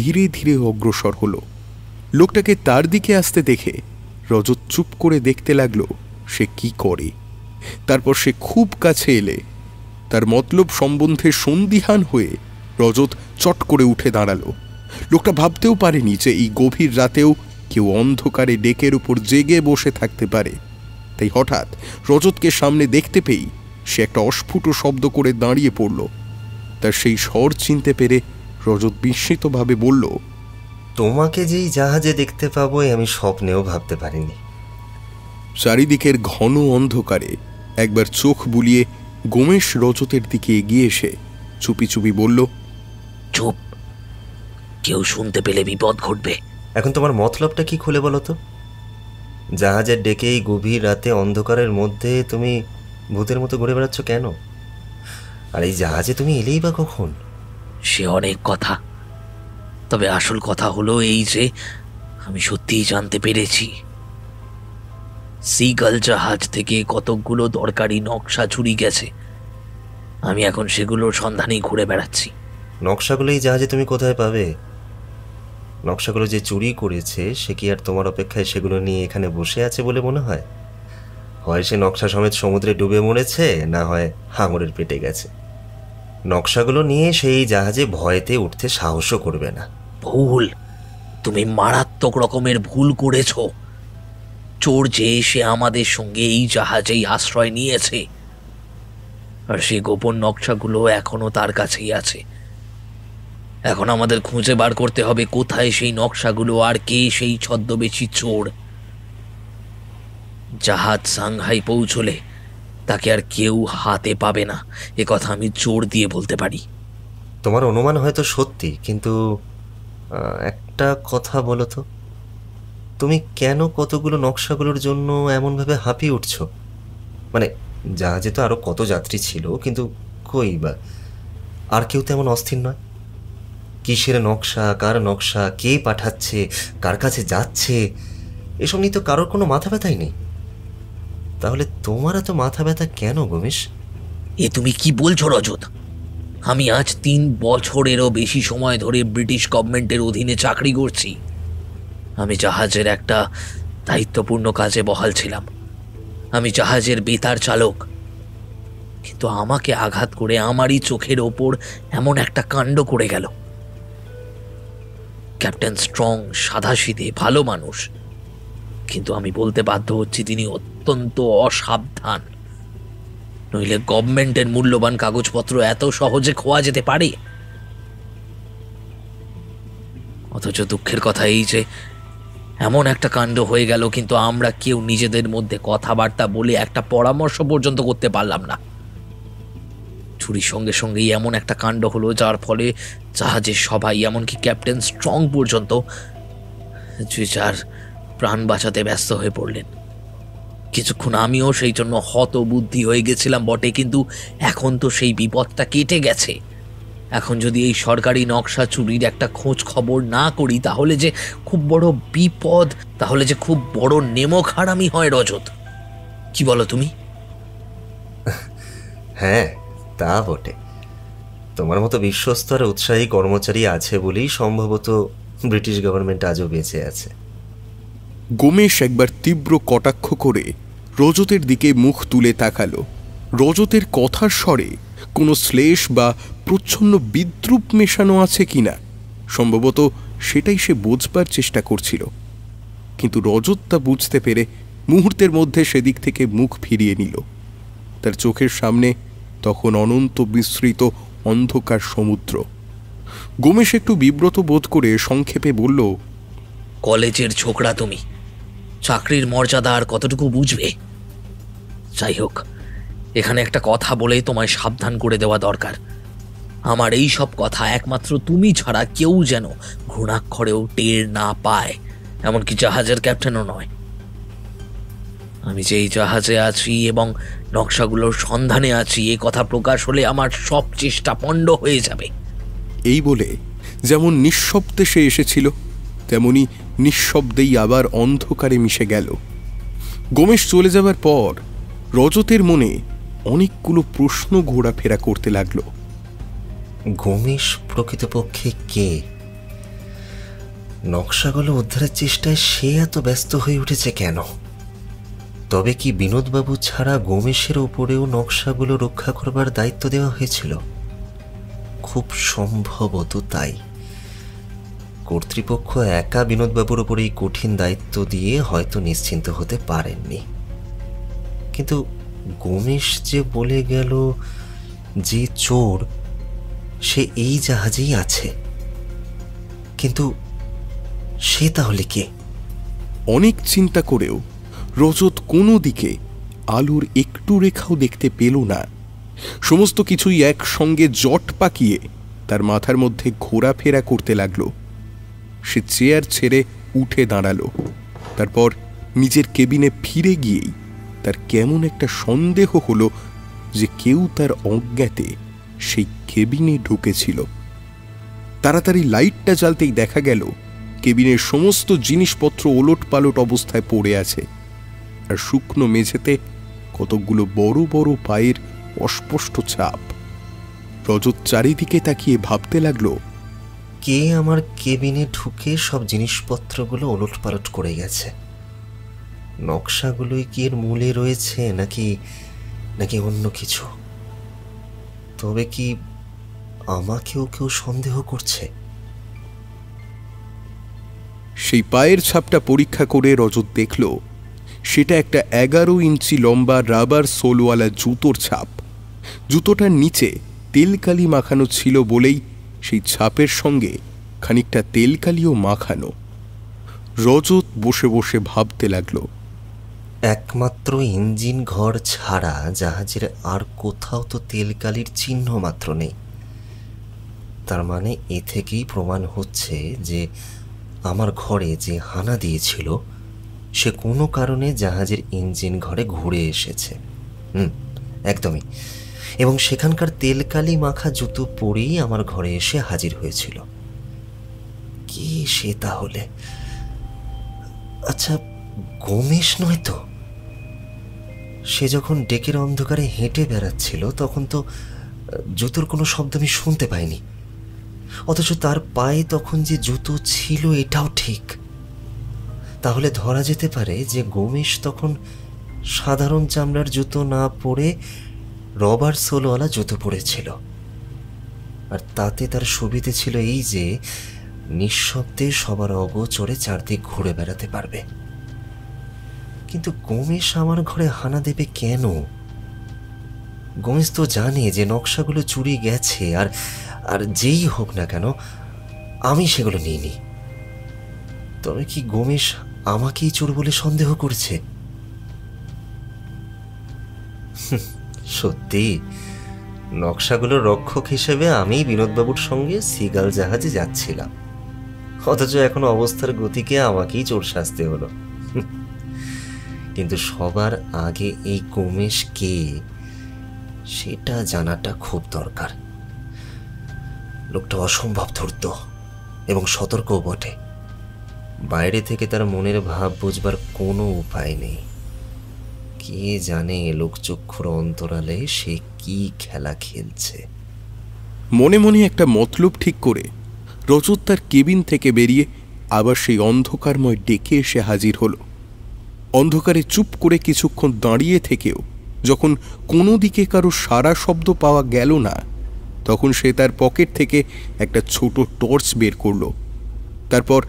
ধীরে ধীরে অগ্রসর হলো। লোকটাকে তার দিকে আসতে দেখে রজত চুপ করে দেখতে লাগলো সে কি করে। তারপর সে খুব কাছে এলে তার মতলব সম্বন্ধে সন্দিহান হয়ে রজত চট করে উঠে দাঁড়ালো। লোকটা ভাবতেও পারেনি যে এই গভীর রাতেও কেউ অন্ধকারে ডেকের উপর জেগে বসে থাকতে পারে। তাই হঠাৎ রজতকে সামনে দেখতে পেয়েই সে একটা অস্ফুট শব্দ করে দাঁড়িয়ে পড়ল। তার সেই স্বর চিনতে পেরে রজত বিস্মিতভাবে বলল, তোমাকে যেই জাহাজে দেখতে পাবো আমি স্বপ্নেও ভাবতে পারিনি। চারিদিকের ঘন অন্ধকারে একবার চোখ বুলিয়ে গোমেশ রজতের দিকে এগিয়ে এসে চুপি চুপি বলল, চুপ, কেউ শুনতে পেলে বিপদ ঘটবে। এখন তোমার মতলবটা কি খুলে বলো তো? জাহাজের ডেকেই গভীর রাতে অন্ধকারের মধ্যে তুমি ভূতের মতো ঘুরে বেড়াচ্ছ কেন? আর এই জাহাজে তুমি এলেই বা কখন? সে অনেক কথা, তবে আসল কথা হলো এই যে আমি সত্যিই জানতে পেরেছি সিগাল জাহাজ থেকে কতকগুলো দরকারি নকশা চুরি গেছে। আমি এখন সেগুলোর সন্ধানেই ঘুরে বেড়াচ্ছি। নকশাগুলো এই জাহাজে তুমি কোথায় পাবে? নকশাগুলো যে চুরি করেছে সে কি আর তোমার অপেক্ষায় সেগুলো নিয়ে এখানে বসে আছে বলে মনে হয়? হয় সে নকশা সমেত সমুদ্রে ডুবে মরেছে, না হয় হাঙরের পেটে গেছে। নকশাগুলো নিয়ে সেই জাহাজে ভয়েতে উঠতে সাহসও করবে না। ভুল, তুমি মারাত্মক রকমের ভুল করেছ। চোর যে সে আমাদের সঙ্গে এই জাহাজেই আশ্রয় নিয়েছে, আর সে গোপন নকশাগুলো এখনো তার কাছেই আছে। এখন আমাদের খুঁজে বার করতে হবে কোথায় সেই নকশাগুলো আর কে সেই ছদ্মবেশী চোর। জাহাজ সাংহাই পৌঁছলে তাকে আর কেউ হাতে পাবে না, এ কথা আমি জোর দিয়ে বলতে পারি। তোমার অনুমান হয়তো সত্যি, কিন্তু একটা কথা বলো তো, তুমি কেন কতগুলো নকশাগুলোর জন্য এমনভাবে হাঁপিয়ে উঠছো? মানে জাহাজে তো আরও কত যাত্রী ছিল, কিন্তু কই বা আর কেউ তেমন অস্থির নয়? কিসের নকশা, কার নকশা, কে পাঠাচ্ছে, কার কাছে যাচ্ছে, এসব নিয়ে তো কারোর কোনো মাথা ব্যথাই নেই। তাহলে তোমার এত মাথা ব্যথা কেন গোমেশ? এ তুমি কি বলছো রজত? আমি আজ 3 বছরেরও বেশি সময় ধরে ব্রিটিশ গভর্নমেন্টের অধীনে চাকরি করছি। আমি জাহাজের একটা দায়িত্বপূর্ণ কাজে বহাল ছিলাম। আমি জাহাজের বেতার চালক। কিন্তু আমাকে আঘাত করে আমারই চোখের ওপর এমন একটা কাণ্ড করে গেল। ক্যাপ্টেন স্ট্রং সাদাসিধে ভালো মানুষ, কিন্তু আমি বলতে বাধ্য হচ্ছি তিনি অত্যন্ত অসাবধান। নইলে গভর্নমেন্টের মূল্যবান কাগজপত্র এত সহজে খোয়া যেতে পারে? অথচ দুঃখের কথা এই যে এমন একটা কাণ্ড হয়ে গেল, কিন্তু আমরা কেউ নিজেদের মধ্যে কথাবার্তা বলে একটা পরামর্শ পর্যন্ত করতে পারলাম না। চুরির সঙ্গে সঙ্গেই এমন একটা কাণ্ড হলো যার ফলে জাহাজের সবাই, এমনকি ক্যাপ্টেন স্ট্রং পর্যন্ত, যে যার প্রাণ বাঁচাতে ব্যস্ত হয়ে পড়লেন। কিছুক্ষণ আমিও সেই জন্য হতবুদ্ধি হয়ে গেছিলাম বটে, কিন্তু এখন তো সেই বিপদটা কেটে গেছে। এখন যদি এই সরকারি নকশা চুরির একটা খোঁজ খবর না করি তাহলে যে খুব বড় বিপদ, তাহলে যে খুব বড় নেমক হারামি হয় রজত। কি বলো তুমি? হ্যাঁ, তা বটে। তোমার মতো বিশ্বস্ত আর উৎসাহী কর্মচারী আছে বলেই সম্ভবত ব্রিটিশ গভর্নমেন্ট আজও বেঁচে আছে। গোমেশ একবার তীব্র কটাক্ষ করে রজতের দিকে মুখ তুলে তাকালো। রজতের কথার স্বরে কোনো শ্লেষ বা প্রচ্ছন্ন বিদ্রুপ মেশানো আছে কিনা সম্ভবত সেটাই সে বোঝবার চেষ্টা করছিল, কিন্তু রজত তা বুঝতে পেরে মুহূর্তের মধ্যে সেদিক থেকে মুখ ফিরিয়ে নিল। তার চোখের সামনে তখন অনন্ত বিস্তৃত অন্ধকার সমুদ্র। গোমেশ একটু বিব্রত বোধ করে সংক্ষেপে বলল, কলেজের ছোকরা তুমি, চাকরির মর্যাদা আর কতটুকু বুঝবে? যাই হোক, এখানে একটা কথা বলে তোমায় সাবধান করে দেওয়া দরকার। আমার এই সব কথা একমাত্র তুমি ছাড়া কেউ যেন ঘুণাক্ষরেও টের না পায়, এমনকি জাহাজের ক্যাপ্টেনও নয়। আমি যে এই জাহাজে আছি এবং নকশাগুলোর সন্ধানে আছি, এ কথা প্রকাশ হলে আমার সব চেষ্টা পণ্ড হয়ে যাবে। এই বলে যেমন নিঃশব্দে সে এসেছিল তেমনি নিঃশব্দেই আবার অন্ধকারে মিশে গেল। গোমেশ চলে যাবার পর রজতের মনে অনেকগুলো প্রশ্ন ঘোরাফেরা করতে লাগলো। গোমেশ প্রকৃতপক্ষে কে? নকশাগুলো উদ্ধারের চেষ্টায় সে এত ব্যস্ত হয়ে উঠেছে কেন? তবে কি বিনোদবাবু ছাড়া গোমেশের উপরেও নকশাগুলো রক্ষা করবার দায়িত্ব দেওয়া হয়েছিল? খুব সম্ভবত তাই। কর্তৃপক্ষ একা বিনোদবাবুর উপর এই কঠিন দায়িত্ব দিয়ে হয়তো নিশ্চিন্ত হতে পারেননি। কিন্তু গোমেশ যে বলে গেল যে চোর সে এই জাহাজেই আছে, কিন্তু সে তাহলে কে? অনেক চিন্তা করেও রজত কোনো দিকে আলোর একটু রেখাও দেখতে পেল না। সমস্ত কিছুই একসঙ্গে জট পাকিয়ে তার মাথার মধ্যে ঘোরাফেরা করতে লাগলো। সে চেয়ার ছেড়ে উঠে দাঁড়ালো। তারপর নিজের কেবিনে ফিরে গিয়েই তার কেমন একটা সন্দেহ হলো যে কেউ তার অজ্ঞাতে সেই কেবিনে ঢুকেছিল। তাড়াতাড়ি লাইটটা জ্বালতেই দেখা গেল কেবিনের সমস্ত জিনিসপত্র ওলট পালট অবস্থায় পড়ে আছে, আর শুকনো মেঝেতে কতকগুলো বড় বড় পায়ের অস্পষ্ট ছাপ। রজত চারিদিকে তাকিয়ে ভাবতে লাগলো, কে আমার কেবিনে ঢুকে সব জিনিসপত্রগুলো ওলট পালট করে গেছে? নকশাগুলোই কি এর মূলে রয়েছে নাকি নাকি অন্য কিছু? তবে কি আমাকেও কেউ সন্দেহ করছে? সেই পায়ের ছাপটা পরীক্ষা করে রজত দেখল সেটা একটা 11 ইঞ্চি লম্বা রাবার সোলওয়ালা জুতোর ছাপ। জুতোটার নিচে তেলকালি মাখানো ছিল বলেই সেই ছাপের সঙ্গে খানিকটা তেলকালিও মাখানো। রজত বসে বসে ভাবতে লাগলো, একমাত্র ইঞ্জিন ঘর ছাড়া জাহাজের আর কোথাও তো তেলকালির চিহ্ন মাত্র নেই। তার মানে এ থেকেই প্রমাণ হচ্ছে যে আমার ঘরে যে হানা দিয়েছিল সে কোনো কারণে জাহাজের ইঞ্জিন ঘরে ঘুরে এসেছে। একদমই। এবং সেখানকার তেলকালি মাখা জুতো পরেই আমার ঘরে এসে হাজির হয়েছিল। কি সে তাহলে? আচ্ছা, গোমেশ নয় তো? সে যখন ডেকের অন্ধকারে হেঁটে বেড়াচ্ছিল তখন তো জুতোর কোনো শব্দ আমি শুনতে পাইনি, অথচ তার পায়ে তখন যে জুতো ছিল এটাও ঠিক। তাহলে ধরা যেতে পারে যে গোমেশ তখন সাধারণ চামড়ার জুতো না পরে রবার সোলওয়ালা জুতো পরেছিল। আর তাতে তার সুবিধে ছিল এই যে নিঃশব্দে সবার অগোচরে চারদিক ঘুরে বেড়াতে পারবে। কিন্তু গোমেশ আমার ঘরে হানা দেবে কেন? গোমেশ তো জানে যে নকশাগুলো চুরি গেছে, আর যেই হোক না কেন আমি সেগুলো নিইনি। তবে কি গোমেশ আমাকেই চোর বলে সন্দেহ করছে? সত্যি, নকশাগুলোর রক্ষক হিসেবে আমি বিনোদবাবুর সঙ্গে সিগাল জাহাজে যাচ্ছিলাম, অথচ এখন অবস্থার গতিকে আমাকেই চোর সাজতে হলো। কিন্তু সবার আগে এই গোমেশ কে সেটা জানাটা খুব দরকার। লোকটা অসম্ভব ধূর্ত এবং সতর্কও বটে। বাইরে থেকে তার মনের ভাব বুঝবার কোনো উপায় নেই। কে জানে লোকচক্ষুর অন্তরালে সে কি খেলা খেলছে। মনে মনে একটা মতলব ঠিক করে রজত তার কেবিন থেকে বেরিয়ে আবার সেই অন্ধকারময় ডেকে এসে হাজির হলো। অন্ধকারে চুপ করে কিছুক্ষণ দাঁড়িয়ে থেকেও যখন কোনো দিকে কারো সারা শব্দ পাওয়া গেল না, তখন সে তার পকেট থেকে একটা ছোট টর্চ বের করল। তারপর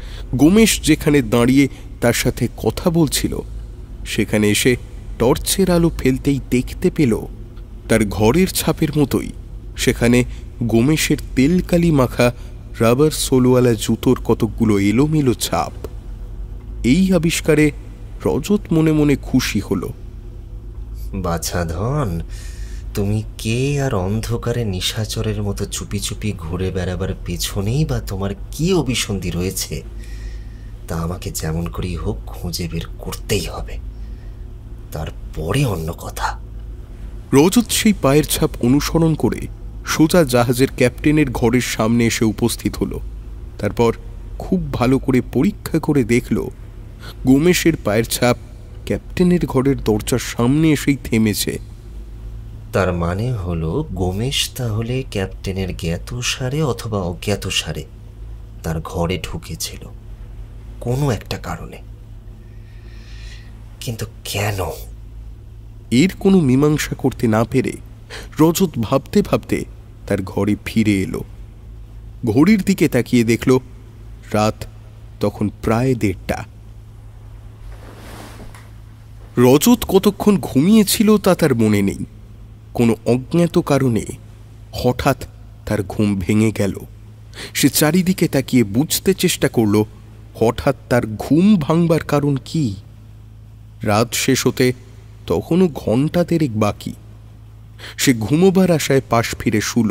গোমেশ যেখানে দাঁড়িয়ে তার সাথে কথা বলছিল সেখানে এসে টর্চের আলো ফেলতেই দেখতে পেল তার ঘরের ছাপের মতোই সেখানে গোমেশের তেলকালি মাখা রাবার সোলওয়ালা জুতোর কতকগুলো এলোমেলো ছাপ। এই আবিষ্কারে রজত মনে মনে খুশি হলো। বাছা ধন, তুমি কে আর অন্ধকারে নিশাচরের মতো চুপি চুপি ঘুরে বেড়াবার পেছনেই বা তোমার কি অভিসন্ধি রয়েছে তা আমাকে যেমন করেই হোক খুঁজে বের করতেই হবে, তারপরে অন্য কথা। রজত সেই পায়ের ছাপ অনুসরণ করে সোজা জাহাজের ক্যাপ্টেনের ঘরের সামনে এসে উপস্থিত হলো। তারপর খুব ভালো করে পরীক্ষা করে দেখল গোমেশের পায়ের ছাপ ক্যাপ্টেনের ঘরের দরজার সামনে এসেই থেমেছে। তার মানে হলো গোমেশ তাহলে ক্যাপ্টেনের জ্ঞাতসারে অথবা অজ্ঞাতসারে তার ঘরে ঢুকেছিল কোনো একটা কারণে। কিন্তু কেন? এর কোনো মীমাংসা করতে না পেরে রজত ভাবতে ভাবতে তার ঘরে ফিরে এলো। ঘড়ির দিকে তাকিয়ে দেখল রাত তখন প্রায় 1:30। রজত কতক্ষণ ঘুমিয়েছিল তা তার মনে নেই। কোনো অজ্ঞাত কারণে হঠাৎ তার ঘুম ভেঙে গেল। সে চারিদিকে তাকিয়ে বুঝতে চেষ্টা করল হঠাৎ তার ঘুম ভাঙবার কারণ কি। রাত শেষ হতে তখনও ঘণ্টা 3 বাকি। সে ঘুমোবার আশায় পাশ ফিরে শুল,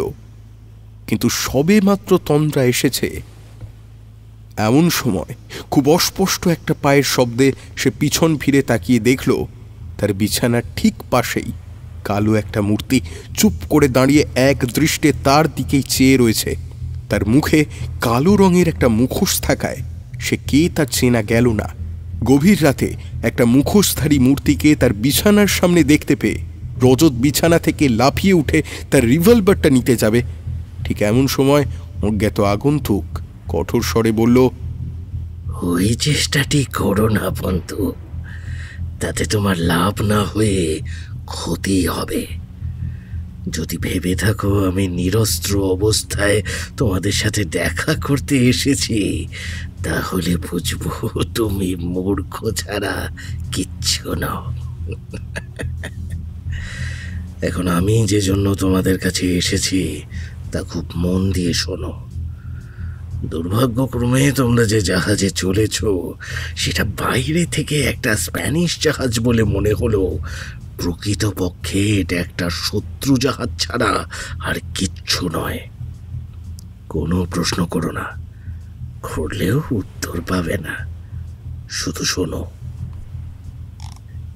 কিন্তু সবে মাত্র তন্দ্রা এসেছে এমন সময় খুব অস্পষ্ট একটা পায়ের শব্দে সে পিছন ফিরে তাকিয়ে দেখল তার বিছানার ঠিক পাশেই কালো একটা মূর্তি চুপ করে দাঁড়িয়ে এক দৃষ্টে তার দিকেই চেয়ে রয়েছে। তার মুখে কালো রঙের একটা মুখোশ থাকায় সে কে তা চেনা গেল না। গভীর রাতে একটা মুখোশধারী মূর্তিকে তার বিছানার সামনে দেখতে পেয়ে রজত বিছানা থেকে লাফিয়ে উঠে তার রিভলভারটা নিতে যাবে, ঠিক এমন সময় অজ্ঞাত আগন্তুক কঠোর স্বরে বলল, ওই চেষ্টাটি করো না বন্ধু, তাতে তোমার লাভ না হয়ে ক্ষতি হবে। যদি ভেবে থাকো আমি নিরস্ত্র অবস্থায় তোমাদের সাথে দেখা করতে এসেছি, তাহলে বুঝবো তুমি মূর্খ ছাড়া কিচ্ছু নও। এখন আমি যে জন্য তোমাদের কাছে এসেছি তা খুব মন দিয়ে শোনো। দুর্ভাগ্যক্রমে তোমরা যে জাহাজে চলেছ সেটা বাইরে থেকে একটা স্প্যানিশ জাহাজ বলে মনে হলো, প্রকৃতপক্ষে এটা একটা শত্রু জাহাজ ছাড়া আর কিচ্ছু নয়। কোনো প্রশ্ন করো না, করলেও উত্তর পাবে না। শুধু শোনো,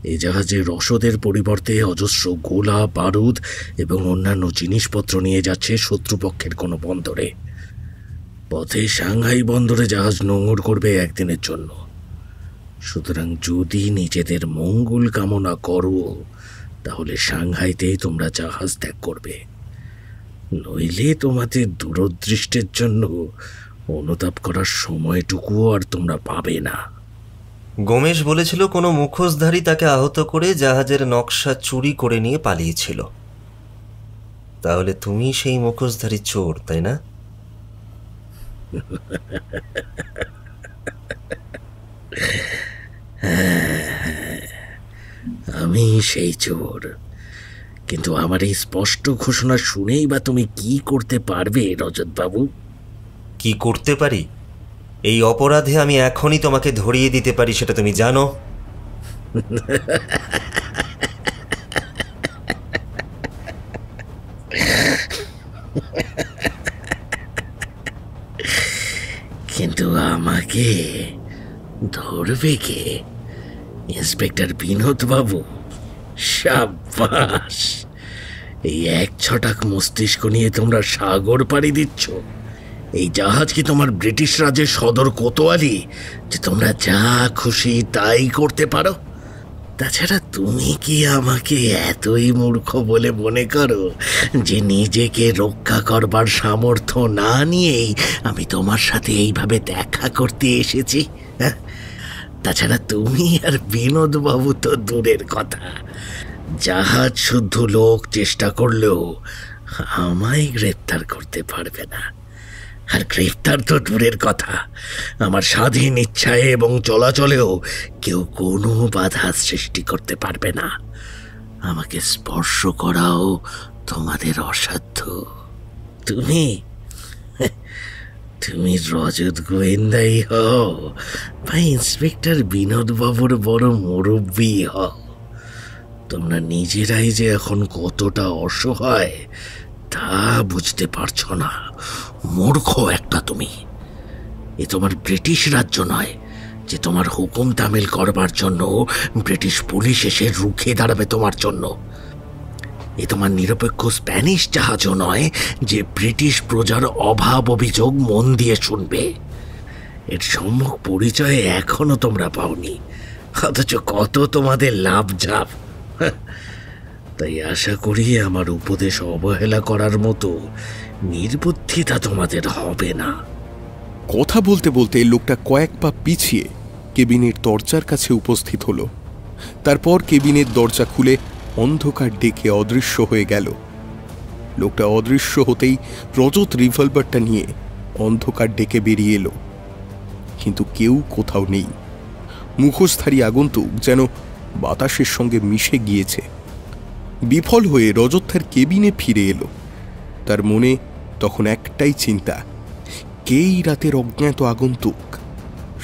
এই জাহাজে রসদের পরিবর্তে অজস্র গোলা, বারুদ এবং অন্যান্য জিনিসপত্র নিয়ে যাচ্ছে শত্রুপক্ষের কোনো বন্দরে। পথে সাংহাই বন্দরে জাহাজ নোঙর করবে একদিনের জন্য। সুতরাং যদি নিজেদের মঙ্গল কামনা করো তাহলে সাংহাইতেই তোমরা জাহাজ ত্যাগ করবে, নইলে তোমাদের দূরদৃষ্টের জন্য অনুতাপ করার সময়টুকুও আর তোমরা পাবে না। গোমেশ বলেছিল কোনো মুখোশধারী তাকে আহত করে জাহাজের নকশা চুরি করে নিয়ে পালিয়েছিল। তাহলে তুমি সেই মুখোশধারী চোর, তাই না? আমি সেই চোর, কিন্তু আমার এই স্পষ্ট ঘোষণা শুনেই বা তুমি কি করতে পারবে রজত বাবু? কি করতে পারি? এই অপরাধে আমি এখনই তোমাকে ধরিয়ে দিতে পারি, সেটা তুমি জানো। কিন্তু আমাকে ধরবে কে? ইন্সপেক্টর বিনোদ বাবু? সাবাস! এই এক ছটাক মস্তিষ্ক নিয়ে তোমরা সাগর পাড়ি দিচ্ছ। এই জাহাজ কি তোমার ব্রিটিশ রাজের সদর কোতোয়ালি যে তোমরা যা খুশি তাই করতে পারো? তাছাড়া তুমি কি আমাকে এতই মূর্খ বলে মনে করো যে নিজেকে রক্ষা করবার সামর্থ্য না নিয়েই আমি তোমার সাথে এইভাবে দেখা করতে এসেছি? তাছাড়া তুমি আর বিনোদ বাবু তো দূরের কথা, জাহাজ শুদ্ধ লোক চেষ্টা করলেও আমায় গ্রেপ্তার করতে পারবে না। আর গ্রেফতার তো দূরের কথা, আমার স্বাধীন ইচ্ছায় এবং চলাচলেও কেউ কোনো বাধা সৃষ্টি করতে পারবে না। আমাকে স্পর্শ করাও তোমাদের অসাধ্য। তুমি তুমি রজত গোয়েন্দাই হও বা ইন্সপেক্টর বিনোদ বাবুর বড় মুরব্বী হও, তোমরা নিজেরাই যে এখন কতটা অসহায় তা বুঝতে পারছো না। মূর্খ একটা তুমি। এ তোমার ব্রিটিশ রাজ্য নয় যে তোমার হুকুম তামিল করবার জন্য ব্রিটিশ পুলিশ এসে রুখে দাঁড়াবে তোমার জন্য। এ তোমার নিরপেক্ষ স্প্যানিশ জাহাজও নয় যে ব্রিটিশ প্রজার অভাব অভিযোগ মন দিয়ে শুনবে। এর সম্মুখ পরিচয় এখনো তোমরা পাওনি, অথচ কত তোমাদের লাভ ঝাপ। তাই আশা করি আমার উপদেশ অবহেলা করার মতো নির্বুদ্ধিতা তোমাদের হবে না। কথা বলতে বলতে লোকটা কয়েক পা পিছিয়ে কেবিনের দরজার কাছে উপস্থিত হলো। তারপর কেবিনের দরজা খুলে অন্ধকার ডেকে অদৃশ্য হয়ে গেল। লোকটা অদৃশ্য হতেই রজত রিভলভারটা নিয়ে অন্ধকার ডেকে বেরিয়ে এলো, কিন্তু কেউ কোথাও নেই। মুখোশধারী আগন্তুক যেন বাতাসের সঙ্গে মিশে গিয়েছে। বিফল হয়ে রজত তার কেবিনে ফিরে এলো। তার মনে তখন একটাই চিন্তা, কেই রাতের অজ্ঞাত আগন্তুক?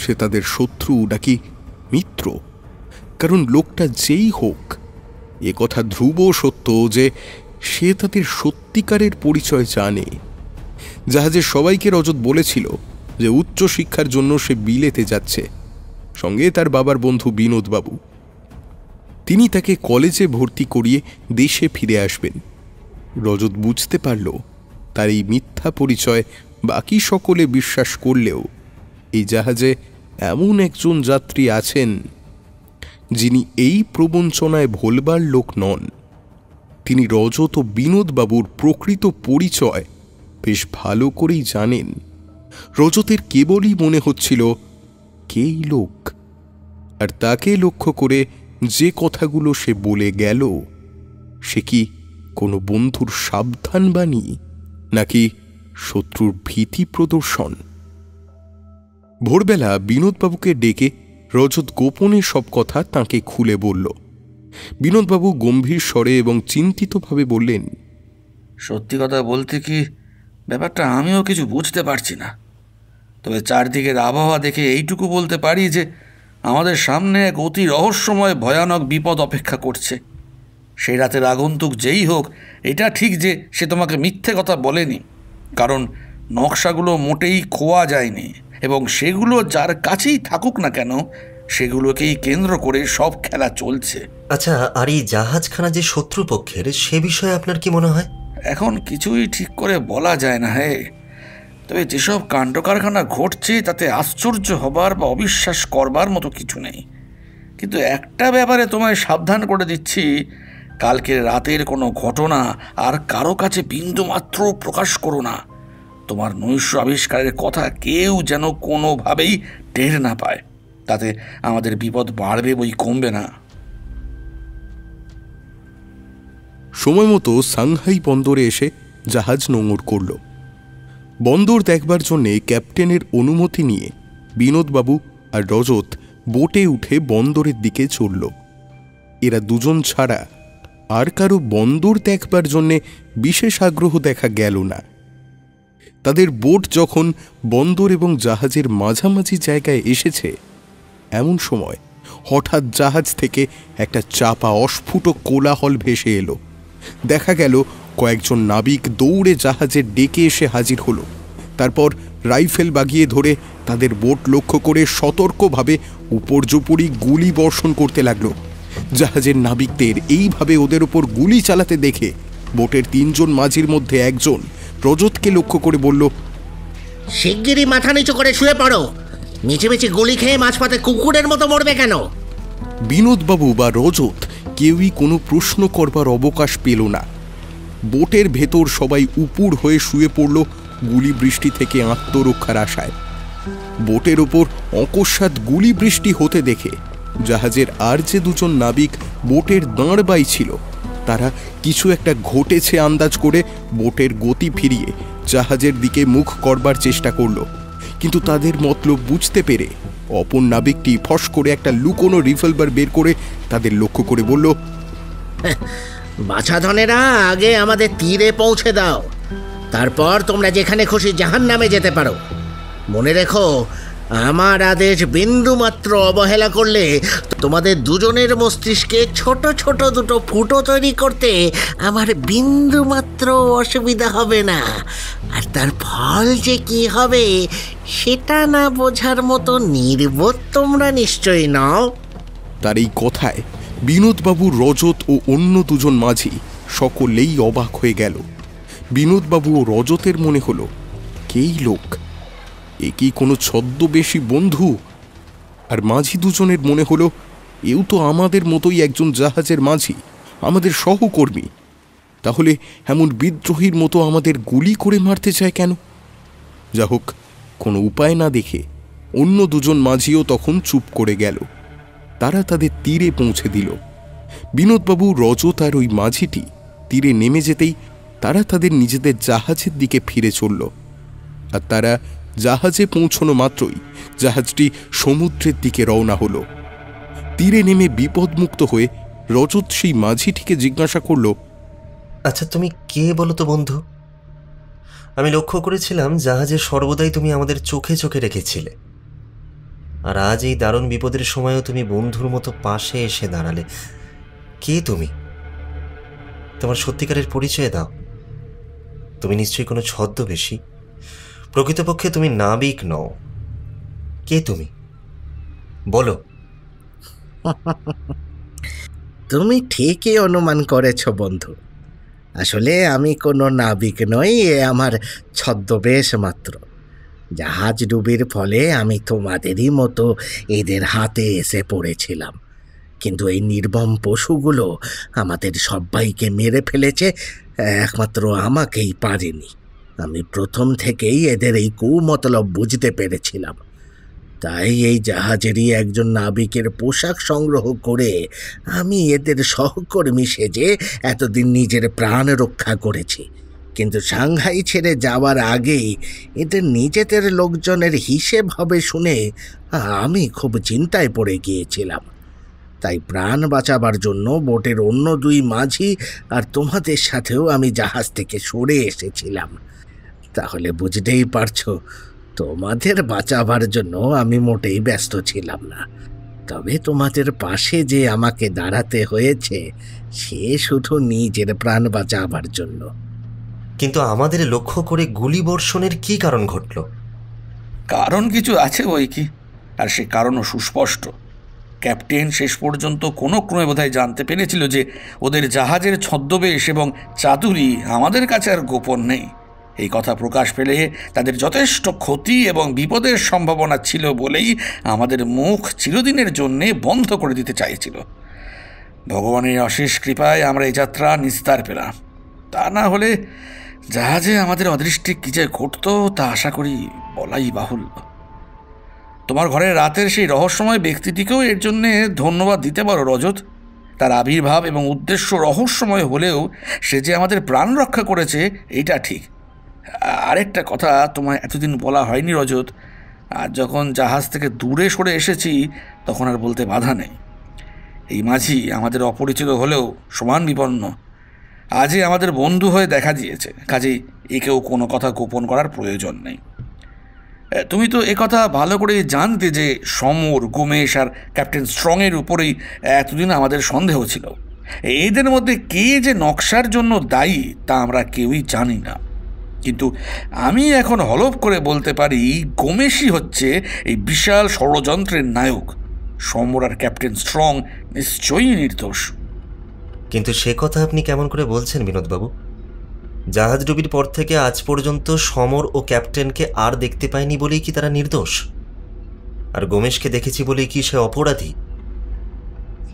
সে তাদের শত্রু নাকি মিত্র? কারণ লোকটা যেই হোক, এ কথা ধ্রুব সত্য যে সে তাদের সত্যিকারের পরিচয় জানে। জাহাজের সবাইকে রজত বলেছিল যে উচ্চ শিক্ষার জন্য সে বিলেতে যাচ্ছে, সঙ্গে তার বাবার বন্ধু বিনোদ বাবু। তিনি তাকে কলেজে ভর্তি করিয়ে দেশে ফিরে আসবেন। রজত বুঝতে পারল তার এই মিথ্যা পরিচয় বাকি সকলে বিশ্বাস করলেও এই জাহাজে এমন একজন যাত্রী আছেন যিনি এই প্রবঞ্চনায় ভোলবার লোক নন। তিনি রজত ও বিনোদ বাবুর প্রকৃত পরিচয় বেশ ভালো করেই জানেন। রজতের কেবলই মনে হচ্ছিল কেই লোক, আর তাকে লক্ষ্য করে যে কথাগুলো সে বলে গেল সে কি কোনো বন্ধুর সাবধান বাণী নাকি শত্রুর ভীতি প্রদর্শন? ভোরবেলা বিনোদবাবুকে ডেকে রজত গোপনে সব কথা তাঁকে খুলে বলল। বিনোদবাবু গম্ভীর স্বরে এবং চিন্তিতভাবে বললেন, সত্যি কথা বলতে কি, ব্যাপারটা আমিও কিছু বুঝতে পারছি না। তবে চারদিকের আবহাওয়া দেখে এইটুকু বলতে পারি যে আমাদের সামনে এক অতি রহস্যময় ভয়ানক বিপদ অপেক্ষা করছে। সেই রাতের আগন্তুক যেই হোক, এটা ঠিক যে সে তোমাকে মিথ্যে কথা বলেনি, কারণ নকশাগুলো মোটেই খোয়া যায়নি এবং সেগুলো যার কাছেই থাকুক না কেন সেগুলোকেই কেন্দ্র করে সব খেলা চলছে। আচ্ছা, আর এই জাহাজখানা যে শত্রুপক্ষের, সে বিষয়ে আপনার কি মনে হয়? এখন কিছুই ঠিক করে বলা যায় না। হ্যাঁ, তবে যেসব কাণ্ডকারখানা ঘটছে তাতে আশ্চর্য হবার বা অবিশ্বাস করবার মতো কিছু নেই। কিন্তু একটা ব্যাপারে তোমায় সাবধান করে দিচ্ছি, কালকের রাতের কোনো ঘটনা আর কারো কাছে বিন্দুমাত্র প্রকাশ করো না। তোমার নৈশ আবিষ্কারের কথা কেউ যেন কোনোভাবেই টের না পায়, তাতে আমাদের বিপদ বাড়বে বই কমবে না। সময় মতো সাংহাই বন্দরে এসে জাহাজ নোঙর করল। বন্দর দেখবার জন্যে ক্যাপ্টেনের অনুমতি নিয়ে বিনোদবাবু আর রজত বোটে উঠে বন্দরের দিকে চলল। এরা দুজন ছাড়া আর কারো বন্দর দেখবার জন্যে বিশেষ আগ্রহ দেখা গেল না। তাদের বোট যখন বন্দর এবং জাহাজের মাঝামাঝি জায়গায় এসেছে, এমন সময় হঠাৎ জাহাজ থেকে একটা চাপা অস্ফুট কোলাহল ভেসে এলো। দেখা গেল কয়েকজন নাবিক দৌড়ে জাহাজের ডেকে এসে হাজির হলো। তারপর রাইফেল বাগিয়ে ধরে তাদের বোট লক্ষ্য করে সতর্কভাবে উপর্যুপরি গুলি বর্ষণ করতে লাগলো। জাহাজের নাবিকদের এইভাবে ওদের ওপর গুলি চালাতে দেখে বোটের 3 জন মাঝির মধ্যে একজন রজতকে লক্ষ্য করে বলল, শিগগিরই মাথা নিচু করে শুয়ে পড়ো, মিছিমিছি গুলি খেয়ে মাঝপথে কুকুরের মতো মরবে কেন? বিনোদবাবু বা রজত কেউই কোনো প্রশ্ন করবার অবকাশ পেল না। বোটের ভেতর সবাই উপুড় হয়ে শুয়ে পড়ল গুলি বৃষ্টি থেকে আত্মরক্ষার আশায়। বোটের ওপর অকস্মাৎ গুলি বৃষ্টি হতে দেখে জাহাজের আর যে 2 জন নাবিক বোটের দাঁড় বাইছিল, তারা কিছু একটা ঘটেছে আন্দাজ করে বোটের গতি ফিরিয়ে জাহাজের দিকে মুখ করবার চেষ্টা করল। কিন্তু তাদের মতলব বুঝতে পেরে অপর নাবিকটি ফস করে একটা লুকোনো রিভলভার বের করে তাদের লক্ষ্য করে বলল, বাছাধনেরা, আগে আমাদের তীরে পৌঁছে দাও, তারপর তোমরা যেখানে খুশি জাহান্নামে যেতে পারো। মনে রেখো, আমার আদেশ বিন্দুমাত্র অবহেলা করলে তোমাদের দুজনের মস্তিষ্কে ছোট ছোট 2 ফুটো তৈরি করতে আমার বিন্দুমাত্র অসুবিধা হবে না। আর তার ফল যে কি হবে সেটা না বোঝার মতো নির্বোধ তোমরা নিশ্চয়ই নও। তার এই কথায় বিনোদবাবু, রজত ও অন্য 2 জন মাঝি সকলেই অবাক হয়ে গেল। বিনোদবাবু ও রজতের মনে হলো, কেই লোক, এ কি কোনো ছদ্মবেশী বন্ধু? আর মাঝি 2 জনের মনে হলো, এও তো আমাদের মতোই একজন জাহাজের মাঝি, আমাদের সহকর্মী। তাহলে এমন বিদ্রোহীর মতো আমাদের গুলি করে মারতে চায় কেন? যা হোক, কোনো উপায় না দেখে অন্য 2 জন মাঝিও তখন চুপ করে গেল। তারা তাদের তীরে পৌঁছে দিল। বিনোদবাবু, রজত আর ওই মাঝিটি তীরে নেমে যেতেই তারা তাদের নিজেদের জাহাজের দিকে ফিরে চলল। আর তারা জাহাজে পৌঁছানো মাত্রই জাহাজটি সমুদ্রের দিকে রওনা হলো। তীরে নেমে বিপদমুক্ত হয়ে রজত সেই মাঝিটিকে জিজ্ঞাসা করল, আচ্ছা, তুমি কে বলো তো বন্ধু? আমি লক্ষ্য করেছিলাম জাহাজে সর্বদাই তুমি আমাদের চোখে চোখে রেখেছিলে, আর আজ এই দারুণ বিপদের সময়ও তুমি বন্ধুর মতো পাশে এসে দাঁড়ালে। কে তুমি? তোমার সত্যিকারের পরিচয় দাও। তুমি নিশ্চয়ই কোনো ছদ্মবেশী। প্রকৃতপক্ষে তুমি নাবিক নও। কে তুমি? বলো। তুমি ঠিকই অনুমান করেছ বন্ধু। আসলে আমি কোনো নাবিক নই, এ আমার ছদ্মবেশ মাত্র। জাহাজ ডুবির ফলে আমি তোমাদেরই মতো এদের হাতে এসে পড়েছিলাম, কিন্তু এই নির্মম পশুগুলো আমাদের সবাইকে মেরে ফেলেছে, একমাত্র আমাকেই পারেনি। আমি প্রথম থেকেই এদের এই কুমতলব বুঝতে পেরেছিলাম। তাই এই জাহাজেরই একজন নাবিকের পোশাক সংগ্রহ করে আমি এদের সহকর্মী সেজে এতদিন নিজের প্রাণ রক্ষা করেছি। কিন্তু সাংহাই ছেড়ে যাওয়ার আগেই এদের নিজেদের লোকজনের হিসেব হবে শুনে আমি খুব চিন্তায় পড়ে গিয়েছিলাম। তাই প্রাণ বাঁচাবার জন্য বোটের অন্য 2 মাঝি আর তোমাদের সাথেও আমি জাহাজ থেকে সরে এসেছিলাম। তাহলে বুঝতেই পারছো তোমাদের বাঁচাবার জন্য আমি মোটেই ব্যস্ত ছিলাম না, তবে তোমাদের পাশে যে আমাকে দাঁড়াতে হয়েছে সে শুধু নিজের প্রাণ বাঁচাবার জন্য। কিন্তু আমাদের লক্ষ্য করে গুলি বর্ষণের কি কারণ ঘটল? কারণ কিছু আছে বই কি, আর সে কারণও সুস্পষ্ট। ক্যাপ্টেন শেষ পর্যন্ত কোনো ক্রমে বোধহয় জানতে পেরেছিল যে ওদের জাহাজের ছদ্মবেশ এবং চাতুরি আমাদের কাছে আর গোপন নেই। এই কথা প্রকাশ পেলে তাদের যথেষ্ট ক্ষতি এবং বিপদের সম্ভাবনা ছিল বলেই আমাদের মুখ চিরদিনের জন্যে বন্ধ করে দিতে চাইছিল। ভগবানের অশেষ কৃপায় আমরা এই যাত্রা নিস্তার পেলাম। তা না হলে জাহাজে আমাদের অদৃষ্টে কী যে ঘটত তা আশা করি বলাই বাহুল্য। তোমার ঘরের রাতের সেই রহস্যময় ব্যক্তিটিকেও এর জন্যে ধন্যবাদ দিতে পারো রজত। তার আবির্ভাব এবং উদ্দেশ্য রহস্যময় হলেও সে যে আমাদের প্রাণ রক্ষা করেছে এইটা ঠিক। আরেকটা কথা তোমায় এতদিন বলা হয়নি রজত, আর যখন জাহাজ থেকে দূরে সরে এসেছি তখন আর বলতে বাধা নেই। এই মাঝি আমাদের অপরিচিত হলেও সমান বিপন্ন। আজই আমাদের বন্ধু হয়ে দেখা দিয়েছে, কাজেই একেও কোনো কথা গোপন করার প্রয়োজন নেই। তুমি তো একথা ভালো করেই জানতে যে সমর, গোমেশ আর ক্যাপ্টেন স্ট্রংয়ের উপরেই এতদিন আমাদের সন্দেহ ছিল। এদের মধ্যে কে যে নকশার জন্য দায়ী তা আমরা কেউই জানি না, কিন্তু আমি এখন হলফ করে বলতে পারি গোমেশই হচ্ছে এই বিশাল ষড়যন্ত্রের নায়ক। সমর আর ক্যাপ্টেন স্ট্রং নিশ্চয়ই নির্দোষ। কিন্তু সে কথা আপনি কেমন করে বলছেন বিনোদবাবু? জাহাজ ডুবির পর থেকে আজ পর্যন্ত সমর ও ক্যাপ্টেনকে আর দেখতে পাইনি বলেই কি তারা নির্দোষ? আর গোমেশকে দেখেছি বলেই কি সে অপরাধী?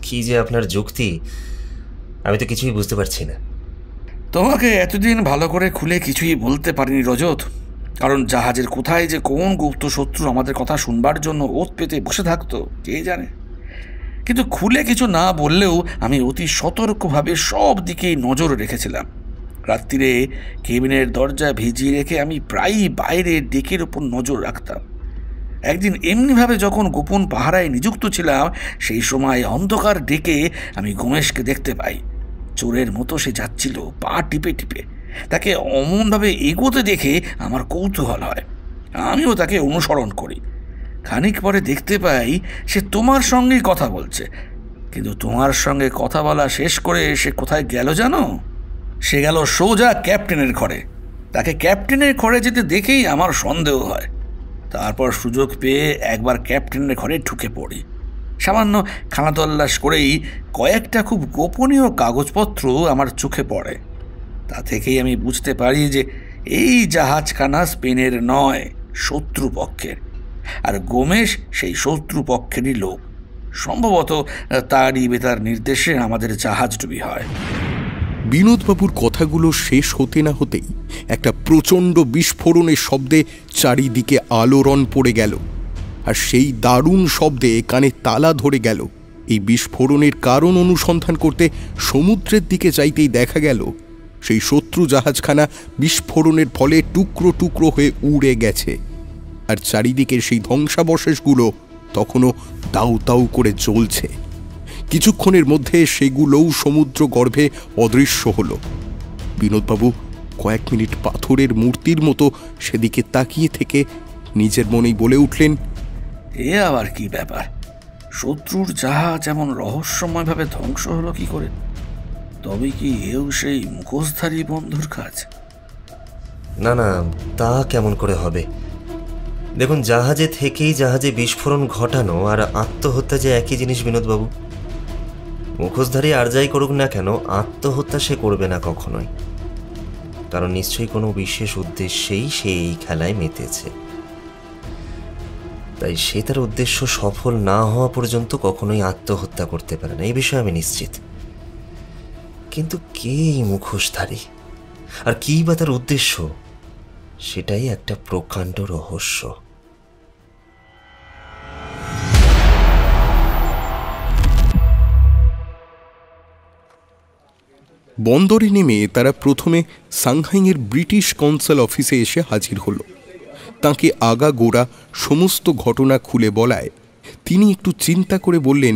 কি যে আপনার যুক্তি, আমি তো কিছুই বুঝতে পারছি না। তোমাকে এতদিন ভালো করে খুলে কিছুই বলতে পারিনি রজত, কারণ জাহাজের কোথায় যে কোন গুপ্ত শত্রু আমাদের কথা শুনবার জন্য ওত পেতে বসে থাকতো কে জানে। কিন্তু খুলে কিছু না বললেও আমি অতি সতর্কভাবে সব দিকেই নজর রেখেছিলাম। রাত্রিরে কেবিনের দরজা ভিজিয়ে রেখে আমি প্রায়ই বাইরে ডেকের ওপর নজর রাখতাম। একদিন এমনিভাবে যখন গোপন পাহারায় নিযুক্ত ছিলাম সেই সময় অন্ধকার ডেকে আমি গোমেশকে দেখতে পাই। চোরের মতো সে যাচ্ছিল পা টিপে টিপে। তাকে অমনভাবে এগোতে দেখে আমার কৌতূহল হয়, আমিও তাকে অনুসরণ করি। খানিক পরে দেখতে পাই সে তোমার সঙ্গেই কথা বলছে, কিন্তু তোমার সঙ্গে কথা বলা শেষ করে সে কোথায় গেল জানো? সে গেল সোজা ক্যাপ্টেনের ঘরে। তাকে ক্যাপ্টেনের ঘরে যেতে দেখেই আমার সন্দেহ হয়। তারপর সুযোগ পেয়ে একবার ক্যাপ্টেনের ঘরে ঢুকে পড়ি। সামান্য খানাতল্লাশ করেই কয়েকটা খুব গোপনীয় কাগজপত্র আমার চোখে পড়ে। তা থেকেই আমি বুঝতে পারি যে এই জাহাজখানা স্পেনের নয়, শত্রুপক্ষের। আর গোমেশ সেই শত্রুপক্ষেরই লোক। সম্ভবত তারই বেতার নির্দেশে আমাদের জাহাজ ডুবি হয়। বিনোদবাবুর কথাগুলো শেষ হতে না হতেই একটা প্রচণ্ড বিস্ফোরণের শব্দে চারিদিকে আলোড়ন পড়ে গেল, আর সেই দারুণ শব্দে কানে তালা ধরে গেল। এই বিস্ফোরণের কারণ অনুসন্ধান করতে সমুদ্রের দিকে চাইতেই দেখা গেল সেই শত্রু জাহাজখানা বিস্ফোরণের ফলে টুকরো টুকরো হয়ে উড়ে গেছে, আর চারিদিকের সেই ধ্বংসাবশেষগুলো তখনও দাউ দাউ করে জ্বলছে। কিছুক্ষণের মধ্যে সেগুলোও সমুদ্র গর্ভে অদৃশ্য হলো। বিনোদবাবু কয়েক মিনিট পাথরের মূর্তির মতো সেদিকে তাকিয়ে থেকে নিজের মনেই বলে উঠলেন, এ আবার কি ব্যাপার? শত্রুর জাহাজ এমন রহস্যময়ভাবে ধ্বংস হলো কি করে? তবে কি এও সেই মুখোশধারী বন্ধুর কাজ? না না, তা কেমন করে হবে? দেখুন, জাহাজে থেকেই জাহাজে বিস্ফোরণ ঘটানো আর আত্মহত্যা যে একই জিনিস বিনোদবাবু। মুখোশধারী আর যাই করুক না কেন, আত্মহত্যা সে করবে না কখনোই, কারণ নিশ্চয়ই কোনো বিশেষ উদ্দেশ্যেই সে এই খেলায় মেতেছে। তাই সে তার উদ্দেশ্য সফল না হওয়া পর্যন্ত কখনোই আত্মহত্যা করতে পারে না, এই বিষয়ে আমি নিশ্চিত। কিন্তু কে এই মুখোশধারী আর কি বা তার উদ্দেশ্য, সেটাই একটা প্রকাণ্ড রহস্য। বন্দরে নেমে তারা প্রথমে সাংহাইয়ের ব্রিটিশ কনসাল অফিসে এসে হাজির হল। তাকে আগাগোড়া সমস্ত ঘটনা খুলে বলায় তিনি একটু চিন্তা করে বললেন,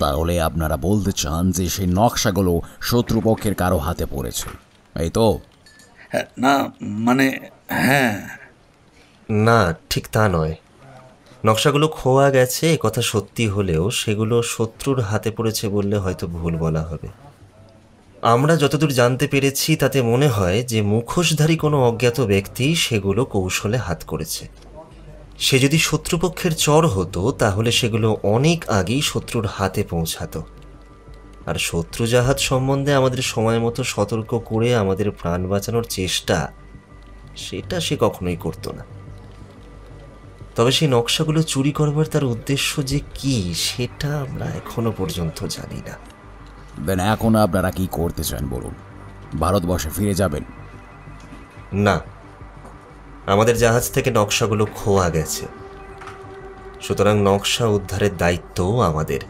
তাহলে আপনারা বলতে চান যে সেই নকশাগুলো শত্রুপক্ষের কারো হাতে পড়েছে, এই তো? না মানে হ্যাঁ। না, ঠিক তা নয়। নকশাগুলো খোয়া গেছে এ কথা সত্যি হলেও সেগুলো শত্রুর হাতে পড়েছে বললে হয়তো ভুল বলা হবে। আমরা যতদূর জানতে পেরেছি তাতে মনে হয় যে মুখোশধারী কোনো অজ্ঞাত ব্যক্তি সেগুলো কৌশলে হাত করেছে। সে যদি শত্রুপক্ষের চর হতো তাহলে সেগুলো অনেক আগেই শত্রুর হাতে পৌঁছাতো। আর শত্রু জাহাজ সম্বন্ধে আমাদের সময় মতো সতর্ক করে আমাদের প্রাণ বাঁচানোর চেষ্টা, সেটা সে কখনোই করতো না। তবে সেই নকশাগুলো চুরি করবার তার উদ্দেশ্য যে কি সেটা আমরা এখনো পর্যন্ত জানি না। দেন এখন আপনারা কি করতে চান বলুন? ভারতবর্ষে ফিরে যাবেন? না, আমাদের জাহাজ থেকে নকশাগুলো খোয়া গেছে, সুতরাং নকশা উদ্ধারের দায়িত্বও আমাদের।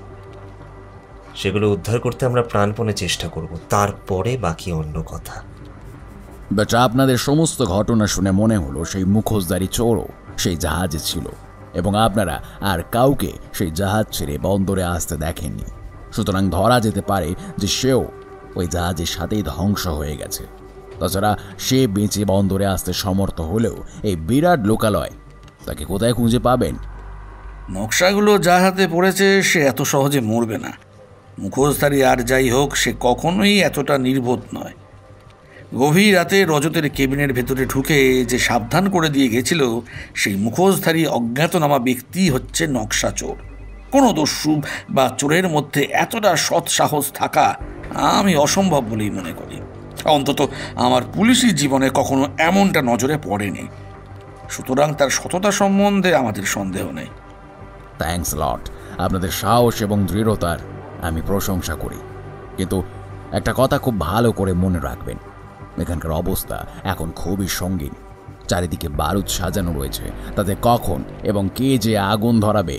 সেগুলো উদ্ধার করতে আমরা প্রাণপণে চেষ্টা করব, তারপরে বাকি অন্য কথা। বাট আপনাদের সমস্ত ঘটনা শুনে মনে হলো সেই মুখোশধারী চোরও সেই জাহাজে ছিল এবং আপনারা আর কাউকে সেই জাহাজ ছেড়ে বন্দরে আসতে দেখেননি। সুতরাং ধরা যেতে পারে যে সেও ওই জাহাজের সাথেই ধ্বংস হয়ে গেছে। তাছাড়া সে বেঁচে বন্দরে আসতে সমর্থ হলেও এই বিরাট লোকালয় তাকে কোথায় খুঁজে পাবেন? নকশাগুলো যার হাতে পড়েছে সে এত সহজে মরবে না। মুখোশধারী আর যাই হোক, সে কখনোই এতটা নির্বোধ নয়। গভীর রাতে রজতের কেবিনের ভেতরে ঢুকে যে সাবধান করে দিয়ে গেছিল সেই মুখোশধারী অজ্ঞাতনামা ব্যক্তি হচ্ছে নকশা চোর। কোনো দস্যু বা চোরের মধ্যে এতটা সৎ সাহস থাকা আমি অসম্ভব বলেই মনে করি। অন্তত আমার পুলিশি জীবনে কখনো এমনটা নজরে পড়েনি। সুতরাং তার সততা সম্বন্ধে আমাদের সন্দেহ নেই। Thanks lot. আপনাদের সাহস এবং দৃঢ়তার আমি প্রশংসা করি, কিন্তু একটা কথা খুব ভালো করে মনে রাখবেন, এখানকার অবস্থা এখন খুবই সঙ্গীন। চারিদিকে বারুদ সাজানো রয়েছে, তাতে কখন এবং কে যে আগুন ধরাবে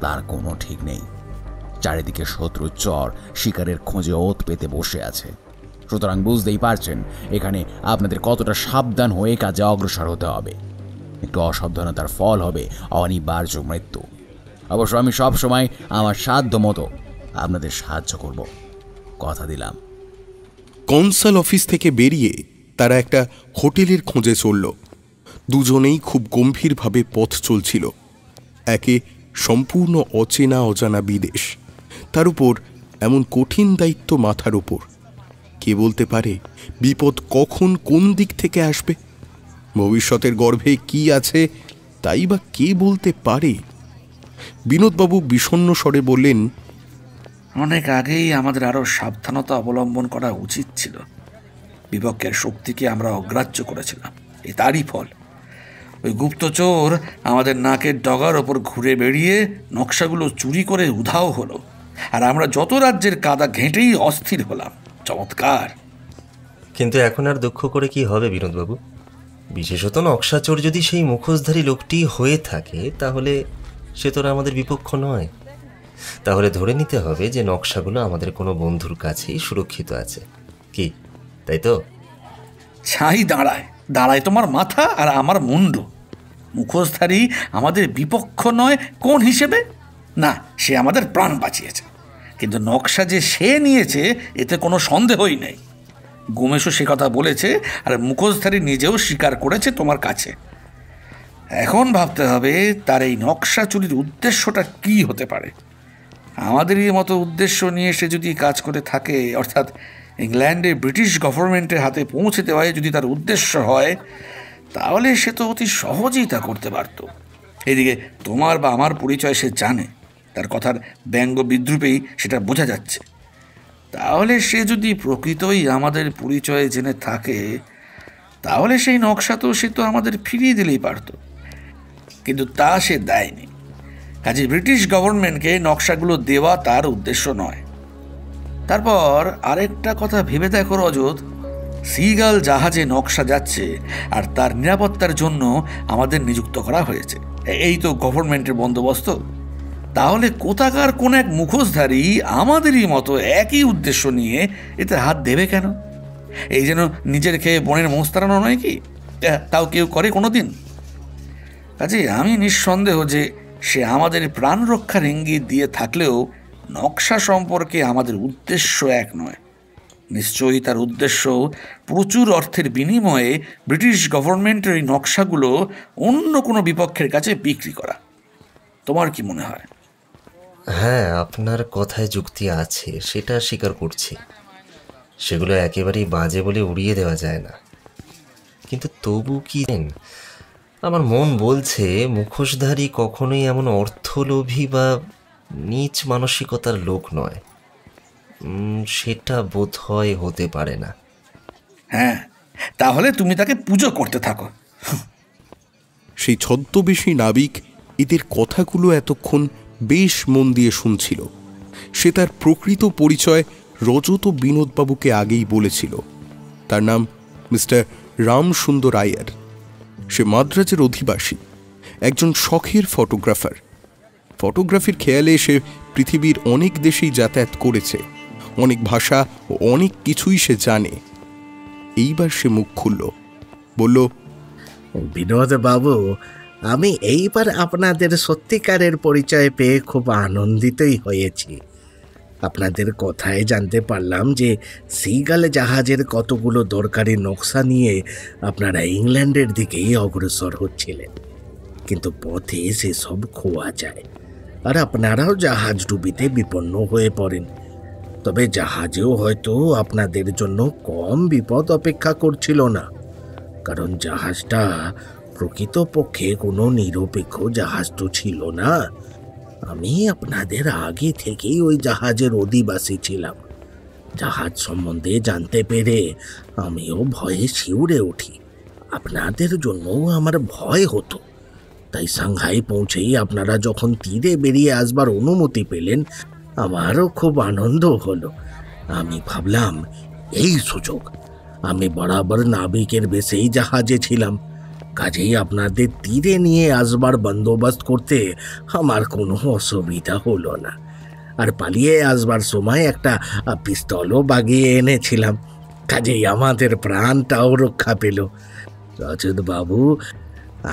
তার কোনো ঠিক নেই। চারিদিকে শত্রুর চর শিকারের খোঁজে ওত পেতে বসে আছে। সুতরাং বুঝতেই পারছেন এখানে আপনাদের কতটা সাবধান হয়ে কাজে অগ্রসর হতে হবে। একটু অসাবধানতার ফল হবে অনিবার্য মৃত্যু। অবশ্য আমি সবসময় আমার সাধ্য মতো আপনাদের সাহায্য করব, কথা দিলাম। কনসাল অফিস থেকে বেরিয়ে তারা একটা হোটেলের খোঁজে চলল। দুজনেই খুব গম্ভীরভাবে পথ চলছিল। একে সম্পূর্ণ অচেনা অজানা বিদেশ, তার উপর এমন কঠিন দায়িত্ব মাথার উপর। কে বলতে পারে বিপদ কখন কোন দিক থেকে আসবে? ভবিষ্যতের গর্ভে কি আছে তাই বা কে বলতে পারে? বিনোদবাবু বিষণ্ণ স্বরে বললেন, অনেক আগেই আমাদের আরও সাবধানতা অবলম্বন করা উচিত ছিল। বিপক্ষের শক্তিকে আমরা অগ্রাহ্য করেছিলাম, এ তারই ফল। ওই গুপ্তচোর আমাদের নাকের ডগার ওপর ঘুরে বেরিয়ে নকশাগুলো চুরি করে উধাও হলো, আর আমরা যত রাজ্যের কাদা ঘেঁটেই অস্থির হলাম। চমৎকার! কিন্তু এখন আর দুঃখ করে কি হবে বিনোদবাবু? বিশেষত নকশা চোর যদি সেই মুখোশধারী লোকটি হয়ে থাকে তাহলে সে তো আমাদের বিপক্ষ নয়। তাহলে ধরে নিতে হবে যে নকশাগুলো আমাদের কোনো বন্ধুর কাছেই সুরক্ষিত আছে, কি তাই তো? ছাই দাঁড়ায় তোমার মাথা আর আমার মুন্ডু। মুখোশধারী আমাদের বিপক্ষ নয় কোন হিসেবে? না, সে আমাদের প্রাণ বাঁচিয়েছে, কিন্তু নকশা যে সে নিয়েছে এতে কোনো সন্দেহই নেই। গুমেশও সে কথা বলেছে, আর মুখোশধারী নিজেও স্বীকার করেছে তোমার কাছে। এখন ভাবতে হবে তার এই নকশা চুরির উদ্দেশ্যটা কি হতে পারে। আমাদেরই মতো উদ্দেশ্য নিয়ে সে যদি কাজ করে থাকে, অর্থাৎ ইংল্যান্ডে ব্রিটিশ গভর্নমেন্টের হাতে পৌঁছে দেওয়ায় যদি তার উদ্দেশ্য হয়, তাহলে সে তো অতি সহজেই তা করতে পারত। এদিকে তোমার বা আমার পরিচয় সে জানে, তার কথার ব্যঙ্গ বিদ্রুপেই সেটা বোঝা যাচ্ছে। তাহলে সে যদি প্রকৃতই আমাদের পরিচয় জেনে থাকে, তাহলে সেই নকশা তো সে তো আমাদের ফিরিয়ে দিলেই পারত, কিন্তু তা সে দেয়নি। কাজে ব্রিটিশ গভর্নমেন্টকে নকশাগুলো দেওয়া তার উদ্দেশ্য নয়। তারপর আরেকটা কথা ভেবে দেখো রজত, সিগাল জাহাজে নকশা যাচ্ছে আর তার নিরাপত্তার জন্য আমাদের নিযুক্ত করা হয়েছে, এই তো গভর্নমেন্টের বন্দোবস্ত। তাহলে কোথাকার কোন এক মুখোশধারী আমাদেরই মতো একই উদ্দেশ্য নিয়ে এতে হাত দেবে কেন? এই যেন নিজের খেয়ে বনের মোষ তাড়ানো নয় কি? তাও কেউ করে কোনো দিন? কাজে আমি নিঃসন্দেহ যে সে আমাদের প্রাণ রক্ষার ইঙ্গিত দিয়ে থাকলেও নকশা সম্পর্কে আমাদের উদ্দেশ্য এক নয়। নিশ্চয়ই তার উদ্দেশ্য প্রচুর অর্থের বিনিময়ে ব্রিটিশ গভর্নমেন্টের এই নকশাগুলো অন্য কোনো বিপক্ষের কাছে বিক্রি করা। তোমার কি মনে হয়? হ্যাঁ, আপনার কথায় যুক্তি আছে, সেটা স্বীকার করছি। সেগুলো একেবারেই বাজে বলে উড়িয়ে দেওয়া যায় না। কিন্তু তবু কি আমার মন বলছে মুখোশধারী কখনোই এমন অর্থলোভী বা নীচ মানসিকতার লোক নয়। সেটা বোধ হয় হতে পারে না। হ্যাঁ, তাহলে তুমি তাকে পুজো করতে থাকো। সেই ছদ্মবেশী নাবিক এদের কথাগুলো এতক্ষণ বেশ মন দিয়ে শুনছিল। সে তার প্রকৃত পরিচয় রজত বিনোদবাবুকে আগেই বলেছিল। তার নাম মিস্টার রামসুন্দর আয়ার। সে মাদ্রাজের অধিবাসী, একজন শখের ফটোগ্রাফার। ফটোগ্রাফির খেয়ালে সে পৃথিবীর অনেক দেশেই যাতায়াত করেছে, অনেক ভাষা ও অনেক কিছুই সে জানে। এইবার সে মুখ খুলল, বলল, বিনোদ বাবু, আমি এইবার আপনাদের সত্যিকারের পরিচয় পেয়ে খুব আনন্দিতই হয়েছি। আপনাদের কথায় জানতে পারলাম যে সিগাল জাহাজের কতগুলো দরকারি নকশা নিয়ে আপনারা ইংল্যান্ডের দিকেই অগ্রসর হচ্ছিলেন, কিন্তু পথে সেসব খোয়া যায় আর আপনারাও জাহাজ ডুবিতে বিপন্ন হয়ে পড়েন। তবে জাহাজেও হয়তো আপনাদের জন্য কম বিপদ অপেক্ষা করছিল না, কারণ জাহাজটা প্রকৃতপক্ষে কোনো নিরপেক্ষ জাহাজ তো ছিল না। আমি আপনাদের আগে থেকেই ওই জাহাজের অধিবাসী ছিলাম। জাহাজ সম্বন্ধে জানতে পেরে আমিও ভয়ে শিউরে উঠি। আপনাদের জন্যও আমার ভয় হতো। তাই সাংহাই পৌঁছেই আপনারা যখন তীরে বেরিয়ে আসবার অনুমতি পেলেন, আমারও খুব আনন্দ হলো। আমি ভাবলাম এই সুযোগ। আমি বরাবর নাবিকের বেশেই জাহাজে ছিলাম, কাজেই আপনাদের তীরে নিয়ে আসবার বন্দোবস্ত করতে আমার কোনো অসুবিধা হলো না। আর পালিয়ে আসবার সময় একটা পিস্তলও বাগিয়ে এনেছিলাম, কাজেই আমাদের প্রাণটাও রক্ষা পেল। রজত বাবু,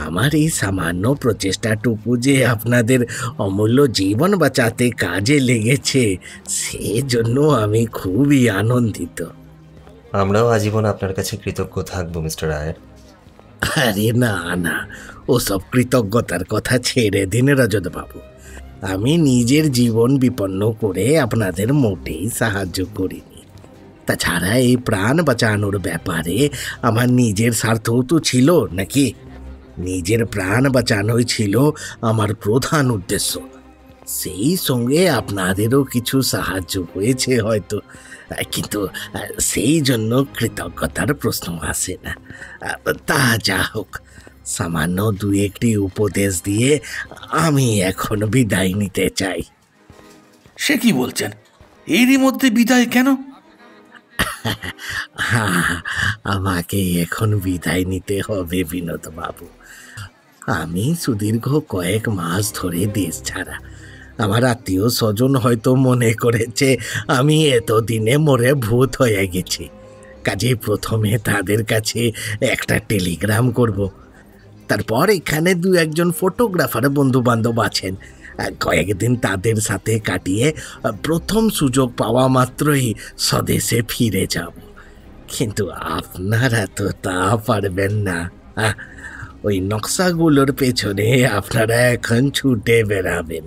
আমার এই সামান্য প্রচেষ্টাটুকু যে আপনাদের অমূল্য জীবন বাঁচাতে কাজে লেগেছে, সেজন্য আমি খুবই আনন্দিত। আমরাও আজীবন আপনার কাছে কৃতজ্ঞ থাকবো মিস্টার আয়ার। আরে না না, ওসব কৃতজ্ঞতার কথা ছেড়ে দিন রজত বাবু। আমি নিজের জীবন বিপন্ন করে আপনাদের মোটেই সাহায্য করিনি। তাছাড়া এই প্রাণ বাঁচানোর ব্যাপারে আমার নিজের স্বার্থও তো ছিল নাকি? নিজের প্রাণ বাঁচানোই ছিল আমার প্রধান উদ্দেশ্য। সেই সঙ্গে আপনাদেরও কিছু সাহায্য হয়েছে হয়তো, কিন্তু সেই জন্য কৃতজ্ঞতার প্রশ্ন আসে না। তা যা হোক, সামান্য দু একটি উপদেশ দিয়ে আমি এখন বিদায় নিতে চাই। সে কি বলছেন? এরই মধ্যে বিদায় কেন? আমাকে এখন বিদায় নিতে হবে বিনোদ বাবু। আমি সুদীর্ঘ কয়েক মাস ধরে দেশ ছাড়া। আমার আত্মীয় স্বজন হয়তো মনে করেছে আমি এতদিনে মরে ভূত হয়ে গেছি। কাজেই প্রথমে তাদের কাছে একটা টেলিগ্রাম করব। তারপর এখানে দু একজন ফটোগ্রাফার বন্ধু বান্ধব আছেন, কয়েকদিন তাদের সাথে কাটিয়ে প্রথম সুযোগ পাওয়া মাত্রই স্বদেশে ফিরে যাব। কিন্তু আপনারা তো তা পারবেন না। ওই নকশাগুলোর পেছনে আপনারা এখন ছুটে বেড়াবেন।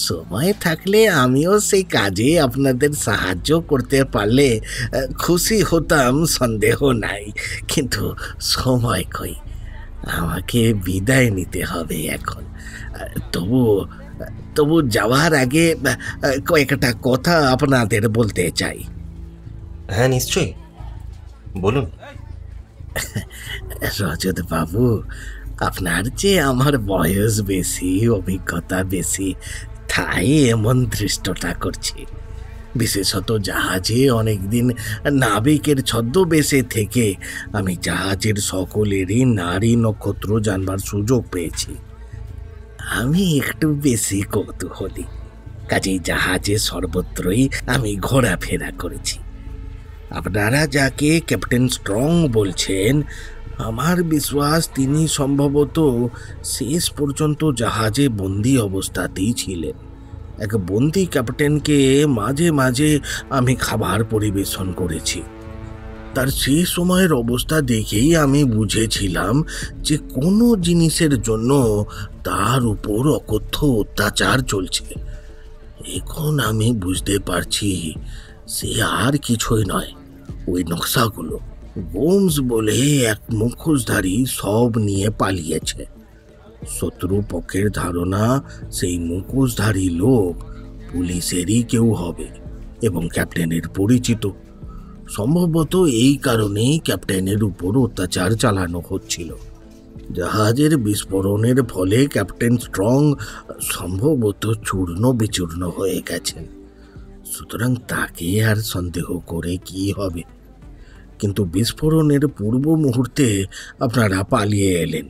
সময় থাকলে আমিও সেই কাজে আপনাদের সাহায্য করতে পারলে খুশি হতাম, সন্দেহ নাই। কিন্তু সময় কই, আমাকে বিদায় নিতে হবে এখন। তবু যাওয়ার আগে কয়েকটা কথা আপনাদের বলতে চাই। হ্যাঁ, নিশ্চয়ই, বলুন। রজত বাবু, আপনার যে আমার বয়স বেশি, অভিজ্ঞতা বেশি, তাই এমন দৃষ্টতা করছি। বিশেষত জাহাজে অনেকদিন নাবিকের ছদ্মবেশে থেকে আমি জাহাজের সকলেরই নারী নক্ষত্র জানবার সুযোগ পেয়েছি। আমি একটু বেশি কৌতূহলী, কাজেই জাহাজে সর্বত্রই আমি ঘোরাফেরা করেছি। আপনারা যাকে ক্যাপ্টেন স্ট্রং বলছেন, আমার বিশ্বাস তিনি সম্ভবত শেষ পর্যন্ত জাহাজে বন্দি অবস্থাতেই ছিলেন। এক বন্দি ক্যাপ্টেনকে মাঝে মাঝে আমি খাবার পরিবেশন করেছি। তার সেই সময়ের অবস্থা দেখেই আমি বুঝেছিলাম যে কোনো জিনিসের জন্য তার উপর অকথ্য অত্যাচার চলছে। এখন আমি বুঝতে পারছি সে আর কিছুই নয়, ওই নকশাগুলো। গোমস বলে এক মুখোশধারী সব নিয়ে পালিয়েছে। শত্রু পক্ষের ধারণা সেই মুখোশধারী লোক পুলিশেরই কেউ হবে এবং ক্যাপ্টেনের পরিচিত। সম্ভবত এই কারণেই ক্যাপ্টেনের উপর অত্যাচার চালানো হচ্ছিল। জাহাজের বিস্ফোরণের ফলে ক্যাপ্টেন স্ট্রং সম্ভবত চূর্ণ বিচূর্ণ হয়ে গেছেন। সুতরাং তাকে আর সন্দেহ করে কি হবে? কিন্তু বিস্ফোরণের পূর্ব মুহূর্তে আপনারা পালিয়ে এলেন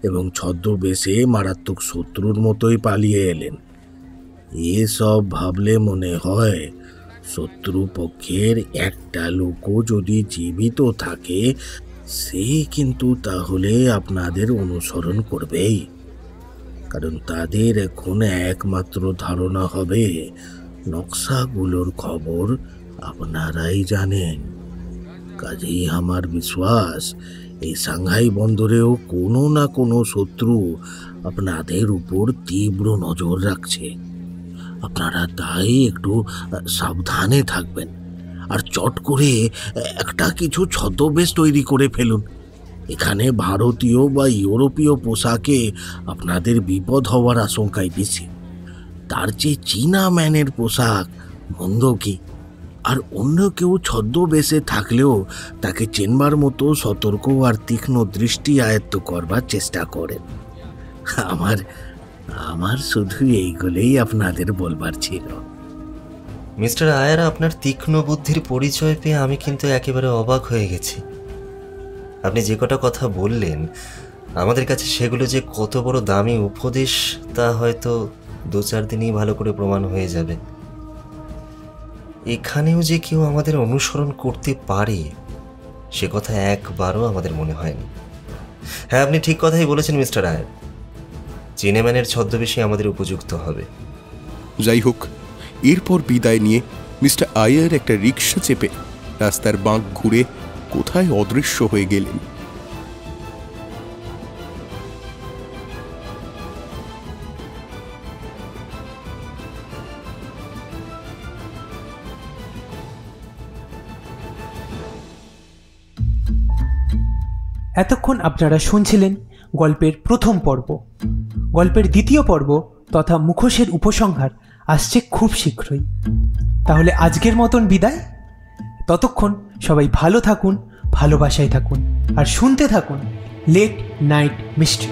এবং ছদ্মবেশে মারাত্মক শত্রুর মতোই পালিয়ে এলেন। এসব ভাবলে মনে হয় শত্রুপক্ষের একটা লোকও যদি জীবিত থাকে সে কিন্তু তাহলে আপনাদের অনুসরণ করবেই, কারণ তাদের এখন একমাত্র ধারণা হবে নকশাগুলোর খবর আপনারাই জানেন। কাজেই আমার বিশ্বাস এই সাংহাই বন্দরেও কোনো না কোনো শত্রু আপনাদের উপর তীব্র নজর রাখছে। আপনারা তাই একটু সাবধানে থাকবেন আর চট করে একটা কিছু ছদ্মবেশ তৈরি করে ফেলুন। এখানে ভারতীয় বা ইউরোপীয় পোশাকে আপনাদের বিপদ হওয়ার আশঙ্কাই বেশি। তার চেয়ে চীনা ম্যানের পোশাক মন্দ কি? আর অন্য কেউ ছদ্মবেশে থাকলেও তাকে চেনবার মতো সতর্ক আর তীক্ষ্ণ দৃষ্টি আয়ত্ত করবার চেষ্টা করেন। আমার শুধু এইগুলোই আপনাদের বলবার ছিল। মিস্টার আয়ার, আপনার তীক্ষ্ণ বুদ্ধির পরিচয় পেয়ে আমি কিন্তু একেবারে অবাক হয়ে গেছি। আপনি যে কটা কথা বললেন আমাদের কাছে সেগুলো যে কত বড় দামি উপদেশ তা হয়তো 2-4 দিনই ভালো করে প্রমাণ হয়ে যাবে। এখানেও যে কেউ আমাদের অনুসরণ করতে পারে সে কথা একবারও আমাদের মনে হয়নি। হ্যাঁ, আপনি ঠিক কথাই বলেছেন মিস্টার আয়ার, চিনেম্যানের ছদ্মবেশী আমাদের উপযুক্ত হবে। যাই হোক, এরপর বিদায় নিয়ে মিস্টার আয়ার একটা রিক্সা চেপে রাস্তার বাঁক ঘুরে কোথায় অদৃশ্য হয়ে গেলেন। এতক্ষণ আপনারা শুনছিলেন গল্পের প্রথম পর্ব। গল্পের দ্বিতীয় পর্ব তথা মুখোশের উপসংহার আসছে খুব শীঘ্রই। তাহলে আজকের মতন বিদায়। ততক্ষণ সবাই ভালো থাকুন, ভালোবাসায় থাকুন আর শুনতে থাকুন লেট নাইট মিস্ট্রি।